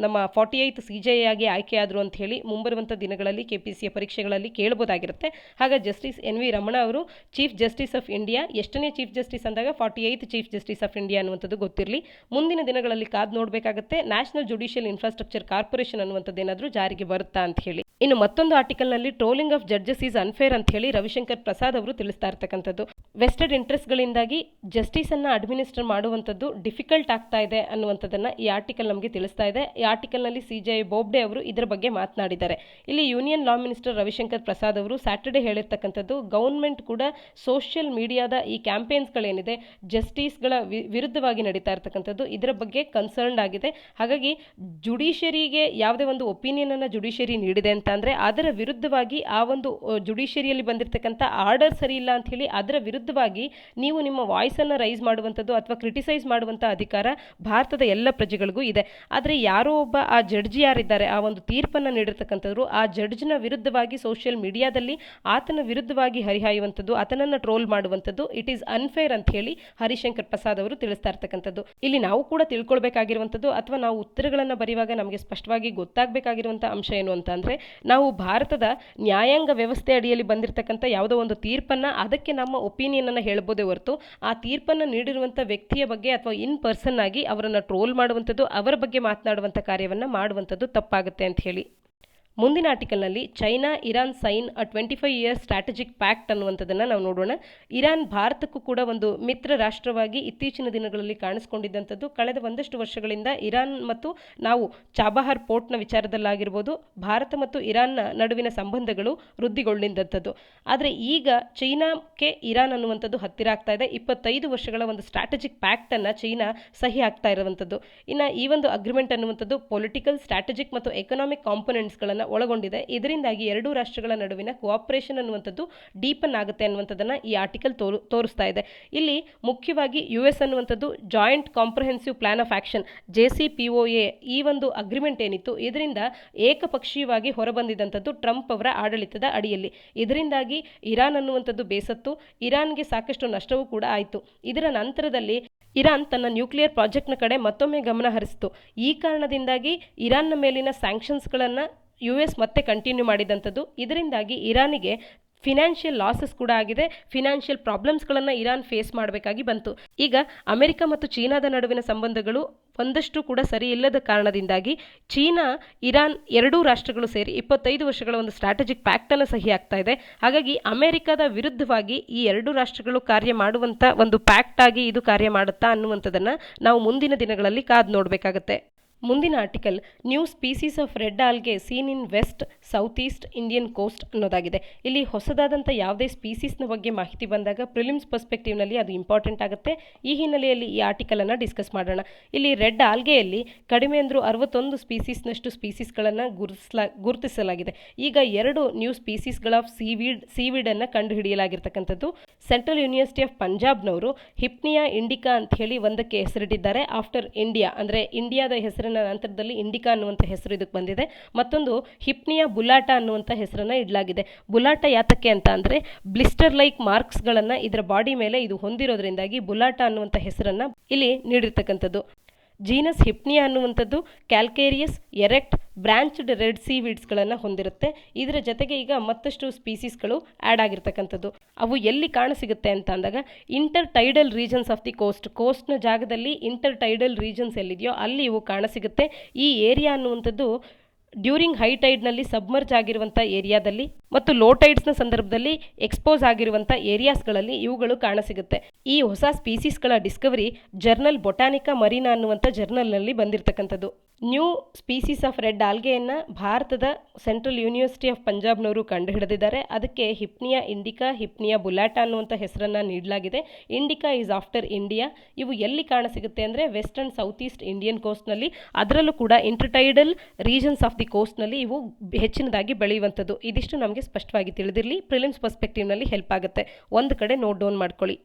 ನಮ್ಮ 48th CJI ಆಗಿ ಆಯ್ಕೆಯಾದರು ಅಂತ ಹೇಳಿ ಮುಂಬರುವಂಥ ದಿನಗಳಲ್ಲಿ KPSC ಪರೀಕ್ಷೆಗಳಲ್ಲಿ ಕೇಳಬಹುದಾಗಿರುತ್ತೆ. ಹಾಗೆ ಜಸ್ಟಿಸ್ NV ರಮಣ ಅವರು ಚೀಫ್ ಜಸ್ಟಿಸ್ ಆಫ್ ಇಂಡಿಯಾ, ಎಷ್ಟನೇ ಚೀಫ್ ಜಸ್ಟಿಸ್ ಅಂದಾಗ 48th chief justice of India ಅನ್ನುವಂಥದ್ದು ಗೊತ್ತಿರಲಿ. ಮುಂದಿನ ದಿನಗಳಲ್ಲಿ ಕಾದು ನೋಡಬೇಕಾಗುತ್ತೆ ನ್ಯಾಷನಲ್ ಜುಡಿಷಿಯಲ್ ಇನ್ಫ್ರಾಸ್ಟ್ರಕ್ಚರ್ ಕಾರ್ಪೊರೇಷನ್ ಅನ್ನುವಂಥದ್ದು ಏನಾದರೂ ಜಾರಿಗೆ ಬರುತ್ತಾ ಅಂತ ಹೇಳಿ. ಇನ್ನು ಮತ್ತೊಂದು ಆರ್ಟಿಕಲ್ನಲ್ಲಿ trolling of judges is unfair ಅಂತ ಹೇಳಿ ರವಿಶಂಕರ್ ಪ್ರಸಾದ್ ಅವರು ತಿಳಿಸ್ತಾ ಇರ್ತಕ್ಕಂಥದ್ದು. ವೆಸ್ಟೆಡ್ ಇಂಟ್ರೆಸ್ಟ್ಗಳಿಂದಾಗಿ ಜಸ್ಟಿಸನ್ನು ಅಡ್ಮಿನಿಸ್ಟರ್ ಮಾಡುವಂಥದ್ದು ಡಿಫಿಕಲ್ಟ್ ಆಗ್ತಾ ಇದೆ ಅನ್ನುವಂಥದ್ದನ್ನು ಈ ಆರ್ಟಿಕಲ್ ನಮಗೆ ತಿಳಿಸ್ತಾ ಇದೆ. ಈ ಆರ್ಟಿಕಲ್ನಲ್ಲಿ CJI ಬೋಬ್ಡೆ ಅವರು ಇದರ ಬಗ್ಗೆ ಮಾತನಾಡಿದ್ದಾರೆ. ಇಲ್ಲಿ union law minister Ravishankar Prasad ಅವರು ಸ್ಯಾಟರ್ಡೆ ಹೇಳಿರ್ತಕ್ಕಂಥದ್ದು ಗೌರ್ಮೆಂಟ್ ಕೂಡ ಸೋಷಿಯಲ್ ಮೀಡಿಯಾದ ಈ ಕ್ಯಾಂಪೇನ್ಸ್ಗಳೇನಿದೆ ಜಸ್ಟಿಸ್ಗಳ ವಿರುದ್ಧವಾಗಿ ನಡೀತಾ ಇರ್ತಕ್ಕಂಥದ್ದು ಇದರ ಬಗ್ಗೆ ಕನ್ಸರ್ನ್ಡ್ ಆಗಿದೆ. ಹಾಗಾಗಿ ಜುಡಿಷಿಯರಿಗೆ ಯಾವುದೇ ಒಂದು ಒಪಿನಿಯನ್ ಅನ್ನು ಜುಡಿಷಿಯರಿ ನೀಡಿದೆ ಅಂತ ಅಂದರೆ ಅದರ ವಿರುದ್ಧವಾಗಿ ಆ ಒಂದು ಜುಡಿಷಿಯರಿಯಲ್ಲಿ ಬಂದಿರತಕ್ಕಂಥ ಆರ್ಡರ್ ಸರಿ ಇಲ್ಲ ಅಂತ ಹೇಳಿ ಅದರ ವಿರುದ್ಧವಾಗಿ ನೀವು ನಿಮ್ಮ ವಾಯ್ಸನ್ನು ರೈಸ್ ಮಾಡುವಂಥದ್ದು ಅಥವಾ ಕ್ರಿಟಿಸೈಸ್ ಮಾಡುವಂಥ ಅಧಿಕಾರ ಭಾರತದ ಎಲ್ಲ ಪ್ರಜೆಗಳಿಗೂ ಇದೆ. ಆದರೆ ಯಾರೋ ಒಬ್ಬ ಆ ಜಡ್ಜ್ ಯಾರಿದ್ದಾರೆ ಆ ಒಂದು ತೀರ್ಪನ್ನು ನೀಡಿರ್ತಕ್ಕಂಥವ್ರು ಆ ಜಡ್ಜ್ನ ವಿರುದ್ಧವಾಗಿ ಸೋಷಿಯಲ್ ಮೀಡಿಯಾದಲ್ಲಿ ಆತನ ವಿರುದ್ಧವಾಗಿ ಹರಿಹಾಯುವಂಥದ್ದು ಆತನನ್ನು ಟ್ರೋಲ್ ಮಾಡುವಂಥದ್ದು ಇಟ್ ಈಸ್ ಅನ್ಫೇರ್ ಅಂತ ಹೇಳಿ ಹರಿಶಂಕರ್ ಪ್ರಸಾದ್ ಅವರು ತಿಳಿಸ್ತಾ ಇರ್ತಕ್ಕಂಥದ್ದು. ಇಲ್ಲಿ ನಾವು ಕೂಡ ತಿಳ್ಕೊಳ್ಬೇಕಾಗಿರುವಂಥದ್ದು ಅಥವಾ ನಾವು ಉತ್ತರಗಳನ್ನು ಬರೆಯುವಾಗ ನಮಗೆ ಸ್ಪಷ್ಟವಾಗಿ ಗೊತ್ತಾಗಬೇಕಾಗಿರುವಂಥ ಅಂಶ ಏನು ಅಂತ ಅಂದರೆ ನಾವು ಭಾರತದ ನ್ಯಾಯಾಂಗ ವ್ಯವಸ್ಥೆ ಅಡಿಯಲ್ಲಿ ಬಂದಿರತಕ್ಕಂಥ ಯಾವುದೋ ಒಂದು ತೀರ್ಪನ್ನು ಅದಕ್ಕೆ ನಮ್ಮ ಒಪಿನಿಯನ್ ಅನ್ನು ಹೇಳ್ಬೋದೇ ಹೊರತು ಆ ತೀರ್ಪನ್ನು ನೀಡಿರುವಂಥ ವ್ಯಕ್ತಿಯ ಬಗ್ಗೆ ಅಥವಾ ಇನ್ ಪರ್ಸನ್ ಆಗಿ ಅವರನ್ನು ಟ್ರೋಲ್ ಮಾಡುವಂಥದ್ದು ಅವರ ಬಗ್ಗೆ ಮಾತನಾಡುವಂಥ ಕಾರ್ಯವನ್ನು ಮಾಡುವಂಥದ್ದು ತಪ್ಪಾಗುತ್ತೆ ಅಂತ ಹೇಳಿ. ಮುಂದಿನ ಆರ್ಟಿಕಲ್ನಲ್ಲಿ ಚೈನಾ ಇರಾನ್ ಸೈನ್ ಅ 25 year ಸ್ಟ್ರಾಟಜಿಕ್ ಪ್ಯಾಕ್ಟ್ ಅನ್ನುವಂಥದ್ದನ್ನು ನಾವು ನೋಡೋಣ. ಇರಾನ್ ಭಾರತಕ್ಕೂ ಕೂಡ ಒಂದು ಮಿತ್ರ ರಾಷ್ಟ್ರವಾಗಿ ಇತ್ತೀಚಿನ ದಿನಗಳಲ್ಲಿ ಕಾಣಿಸ್ಕೊಂಡಿದ್ದಂಥದ್ದು. ಕಳೆದ ಒಂದಷ್ಟು ವರ್ಷಗಳಿಂದ ಇರಾನ್ ಮತ್ತು ನಾವು ಚಾಬಹಾರ್ ಪೋರ್ಟ್ನ ವಿಚಾರದಲ್ಲಾಗಿರ್ಬೋದು ಭಾರತ ಮತ್ತು ಇರಾನ್ನ ನಡುವಿನ ಸಂಬಂಧಗಳು ವೃದ್ಧಿಗೊಂಡಿದ್ದಂಥದ್ದು. ಆದರೆ ಈಗ ಚೈನಾಕ್ಕೆ ಇರಾನ್ ಅನ್ನುವಂಥದ್ದು ಹತ್ತಿರ ಆಗ್ತಾ ಇದೆ. 25 ವರ್ಷಗಳ ಒಂದು ಸ್ಟ್ರಾಟಜಿಕ್ ಪ್ಯಾಕ್ಟನ್ನು ಚೈನಾ ಸಹಿ ಆಗ್ತಾ ಇರುವಂಥದ್ದು. ಇನ್ನು ಈ ಒಂದು ಅಗ್ರಿಮೆಂಟ್ ಅನ್ನುವಂಥದ್ದು ಪೊಲಿಟಿಕಲ್, ಸ್ಟ್ರಾಟಜಿಕ್ ಮತ್ತು ಎಕನಾಮಿಕ್ ಕಾಂಪೊನೆಂಟ್ಸ್ಗಳನ್ನು ಒಳಗೊಂಡಿದೆ. ಇದರಿಂದಾಗಿ ಎರಡೂ ರಾಷ್ಟ್ರಗಳ ನಡುವಿನ ಕೋಆಪರೇಷನ್ ಅನ್ನುವಂಥದ್ದು ಡೀಪನ್ ಆಗುತ್ತೆ ಅನ್ನುವಂಥದ್ದನ್ನು ಈ ಆರ್ಟಿಕಲ್ ತೋರಿಸ್ತಾ ಇದೆ. ಇಲ್ಲಿ ಮುಖ್ಯವಾಗಿ US ಅನ್ನುವಂಥದ್ದು joint comprehensive plan of action JCPOA ಈ ಒಂದು ಅಗ್ರಿಮೆಂಟ್ ಏನಿತ್ತು ಇದರಿಂದ ಏಕಪಕ್ಷೀಯವಾಗಿ ಹೊರಬಂದಿದ್ದಂಥದ್ದು ಟ್ರಂಪ್ ಅವರ ಆಡಳಿತದ ಅಡಿಯಲ್ಲಿ. ಇದರಿಂದಾಗಿ ಇರಾನ್ ಅನ್ನುವಂಥದ್ದು ಬೇಸತ್ತು, ಇರಾನ್ಗೆ ಸಾಕಷ್ಟು ನಷ್ಟವೂ ಕೂಡ ಆಯಿತು. ಇದರ ನಂತರದಲ್ಲಿ ಇರಾನ್ ತನ್ನ ನ್ಯೂಕ್ಲಿಯರ್ ಪ್ರಾಜೆಕ್ಟ್ನ ಕಡೆ ಮತ್ತೊಮ್ಮೆ ಗಮನ ಹರಿಸಿತು. ಈ ಕಾರಣದಿಂದಾಗಿ ಇರಾನ್ನ ಮೇಲಿನ ಸ್ಯಾಂಕ್ಷನ್ಸ್ಗಳನ್ನು US ಮತ್ತೆ ಕಂಟಿನ್ಯೂ ಮಾಡಿದಂಥದ್ದು. ಇದರಿಂದಾಗಿ ಇರಾನಿಗೆ ಫಿನಾನ್ಷಿಯಲ್ ಲಾಸಸ್ ಕೂಡ ಆಗಿದೆ. ಫಿನಾನ್ಷಿಯಲ್ ಪ್ರಾಬ್ಲಮ್ಸ್ಗಳನ್ನು ಇರಾನ್ ಫೇಸ್ ಮಾಡಬೇಕಾಗಿ ಬಂತು. ಈಗ ಅಮೆರಿಕ ಮತ್ತು ಚೀನಾದ ನಡುವಿನ ಸಂಬಂಧಗಳು ಒಂದಷ್ಟು ಕೂಡ ಸರಿ ಇಲ್ಲದ ಕಾರಣದಿಂದಾಗಿ ಚೀನಾ ಇರಾನ್ ಎರಡೂ ರಾಷ್ಟ್ರಗಳು ಸೇರಿ 25 ವರ್ಷಗಳ ಒಂದು ಸ್ಟ್ರಾಟಜಿಕ್ ಪ್ಯಾಕ್ಟನ್ನು ಸಹಿ ಆಗ್ತಾ ಇದೆ. ಹಾಗಾಗಿ ಅಮೆರಿಕದ ವಿರುದ್ಧವಾಗಿ ಈ ಎರಡೂ ರಾಷ್ಟ್ರಗಳು ಕಾರ್ಯ ಮಾಡುವಂಥ ಒಂದು ಪ್ಯಾಕ್ಟ್ ಆಗಿ ಇದು ಕಾರ್ಯ ಮಾಡುತ್ತಾ ಅನ್ನುವಂಥದ್ದನ್ನು ನಾವು ಮುಂದಿನ ದಿನಗಳಲ್ಲಿ ಕಾದು ನೋಡಬೇಕಾಗತ್ತೆ. ಮುಂದಿನ article new species of red algae seen in west south east Indian coast ಅನ್ನೋದಾಗಿದೆ. ಇಲ್ಲಿ ಹೊಸದಾದಂಥ ಯಾವುದೇ ಸ್ಪೀಸೀಸ್ನ ಬಗ್ಗೆ ಮಾಹಿತಿ ಬಂದಾಗ ಪ್ರಿಲಿಮ್ಸ್ ಪರ್ಸ್ಪೆಕ್ಟಿವ್ನಲ್ಲಿ ಅದು ಇಂಪಾರ್ಟೆಂಟ್ ಆಗುತ್ತೆ. ಈ ಹಿನ್ನೆಲೆಯಲ್ಲಿ ಈ ಆರ್ಟಿಕಲನ್ನು ಡಿಸ್ಕಸ್ ಮಾಡೋಣ. ಇಲ್ಲಿ ರೆಡ್ ಆಲ್ಗೆಯಲ್ಲಿ ಕಡಿಮೆ ಅಂದರೂ 61 ಸ್ಪೀಸೀಸ್ನಷ್ಟು ಸ್ಪೀಸೀಸ್ಗಳನ್ನು ಗುರುತಿಸಲಾಗಿದೆ. ಈಗ 2 ನ್ಯೂ ಸ್ಪೀಸೀಸ್ಗಳ ಆಫ್ ಸೀವೀಡನ್ನು ಕಂಡುಹಿಡಿಯಲಾಗಿರ್ತಕ್ಕಂಥದ್ದು. ಸೆಂಟ್ರಲ್ ಯೂನಿವರ್ಸಿಟಿ ಆಫ್ ಪಂಜಾಬ್ನವರು ಹಿಪ್ನಿಯಾ ಇಂಡಿಕಾ ಅಂತ ಹೇಳಿ ಒಂದಕ್ಕೆ ಹೆಸರಿಟ್ಟಿದ್ದಾರೆ. ಆಫ್ಟರ್ ಇಂಡಿಯಾ ಅಂದರೆ ಇಂಡಿಯಾದ ಹೆಸರಿನ ನಂತರದಲ್ಲಿ ಇಂಡಿಕಾ ಅನ್ನುವಂಥ ಹೆಸರು ಇದಕ್ಕೆ ಬಂದಿದೆ. ಮತ್ತೊಂದು ಹಿಪ್ನಿಯಾ ಬುಲಾಟಾ ಅನ್ನುವಂಥ ಹೆಸರನ್ನು ಇಡಲಾಗಿದೆ. ಬುಲಾಟಾ ಯಾತಕ್ಕೆ ಅಂತ ಅಂದರೆ ಬ್ಲಿಸ್ಟರ್ ಲೈಕ್ ಮಾರ್ಕ್ಸ್ಗಳನ್ನು ಇದರ ಬಾಡಿ ಮೇಲೆ ಇದು ಹೊಂದಿರೋದ್ರಿಂದಾಗಿ ಬುಲಾಟಾ ಅನ್ನುವಂಥ ಹೆಸರನ್ನು ಇಲ್ಲಿ ನೀಡಿರ್ತಕ್ಕಂಥದ್ದು. ಜೀನಸ್ ಹಿಪ್ನಿಯಾ ಅನ್ನುವಂಥದ್ದು ಕ್ಯಾಲ್ಕೇರಿಯಸ್ ಎರೆಕ್ಟ್ ಬ್ರಾಂಚ್ಡ್ ರೆಡ್ ಸೀವೀಡ್ಸ್ಗಳನ್ನು ಹೊಂದಿರುತ್ತೆ. ಇದರ ಜೊತೆಗೆ ಈಗ ಮತ್ತಷ್ಟು ಸ್ಪೀಸೀಸ್ಗಳು ಆ್ಯಡ್ ಆಗಿರ್ತಕ್ಕಂಥದ್ದು. ಅವು ಎಲ್ಲಿ ಕಾಣಸಿಗುತ್ತೆ ಅಂತ ಅಂದಾಗ inter tidal regions of the ಕೋಸ್ಟ್ನ ಜಾಗದಲ್ಲಿ ಇಂಟರ್ ಟೈಡಲ್ ರೀಜನ್ಸ್ ಎಲ್ಲಿದೆಯೋ ಅಲ್ಲಿ ಇವು ಕಾಣಸಿಗುತ್ತೆ. ಈ ಏರಿಯಾ ಅನ್ನುವಂಥದ್ದು ಡ್ಯೂರಿಂಗ್ ಹೈ ಟೈಡ್ನಲ್ಲಿ ಸಬ್ಮರ್ಜ್ ಆಗಿರುವಂಥ ಏರಿಯಾದಲ್ಲಿ ಮತ್ತು ಲೋ ಟೈಡ್ಸ್ನ ಸಂದರ್ಭದಲ್ಲಿ ಎಕ್ಸ್ಪೋಸ್ ಆಗಿರುವಂಥ ಏರಿಯಾಸ್ಗಳಲ್ಲಿ ಇವುಗಳು ಕಾಣಸಿಗುತ್ತೆ. ಈ ಹೊಸ ಸ್ಪೀಸೀಸ್ಗಳ ಡಿಸ್ಕವರಿ ಜರ್ನಲ್ ಬೊಟಾನಿಕಾ ಮರೀನಾ ಅನ್ನುವಂಥ ಜರ್ನಲ್ನಲ್ಲಿ ಬಂದಿರತಕ್ಕಂಥದ್ದು. ನ್ಯೂ ಸ್ಪೀಸೀಸ್ ಆಫ್ ರೆಡ್ ಆಲ್ಗೆಯನ್ನು ಭಾರತದ ಸೆಂಟ್ರಲ್ ಯೂನಿವರ್ಸಿಟಿ ಆಫ್ ಪಂಜಾಬ್ನವರು ಕಂಡುಹಿಡಿದಿದ್ದಾರೆ. ಅದಕ್ಕೆ ಹಿಪ್ನಿಯಾ ಇಂಡಿಕಾ, ಹಿಪ್ನಿಯಾ ಬುಲಾಟಾ ಅನ್ನುವಂಥ ಹೆಸರನ್ನು ನೀಡಲಾಗಿದೆ. Indica is after India. ಇವು ಎಲ್ಲಿ ಕಾಣಸಿಗುತ್ತೆ ಅಂದರೆ west and south east Indian ಕೋಸ್ಟ್ನಲ್ಲಿ, ಅದರಲ್ಲೂ ಕೂಡ ಇಂಟರ್ಟೈಡಲ್ ರೀಜನ್ಸ್ ಆಫ್ ದಿ ಕೋಸ್ಟ್ನಲ್ಲಿ ಇವು ಹೆಚ್ಚಿನದಾಗಿ ಬೆಳೆಯುವಂಥದ್ದು. ಇದಿಷ್ಟು ನಮಗೆ ಸ್ಪಷ್ಟವಾಗಿ ತಿಳಿದಿರಲಿ, ಪ್ರಿಲಿಮ್ಸ್ ಪರ್ಸ್ಪೆಕ್ಟಿವ್ನಲ್ಲಿ ಹೆಲ್ಪ್ ಆಗುತ್ತೆ. ಒಂದು ಕಡೆ ನೋಟ್ ಡೌನ್ ಮಾಡ್ಕೊಳ್ಳಿ.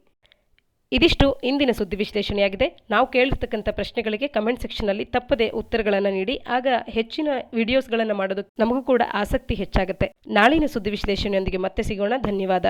ಇದಿಷ್ಟು ಇಂದಿನ ಸುದ್ದಿ ವಿಶ್ಲೇಷಣೆಯಾಗಿದೆ. ನಾವು ಕೇಳಿರ್ತಕ್ಕಂಥ ಪ್ರಶ್ನೆಗಳಿಗೆ ಕಮೆಂಟ್ ಸೆಕ್ಷನಲ್ಲಿ ತಪ್ಪದೆ ಉತ್ತರಗಳನ್ನು ನೀಡಿ, ಆಗ ಹೆಚ್ಚಿನ ವಿಡಿಯೋಸ್ಗಳನ್ನು ಮಾಡೋದಕ್ಕೆ ನಮಗೂ ಕೂಡ ಆಸಕ್ತಿ ಹೆಚ್ಚಾಗುತ್ತೆ. ನಾಳಿನ ಸುದ್ದಿ ವಿಶ್ಲೇಷಣೆಯೊಂದಿಗೆ ಮತ್ತೆ ಸಿಗೋಣ. ಧನ್ಯವಾದ.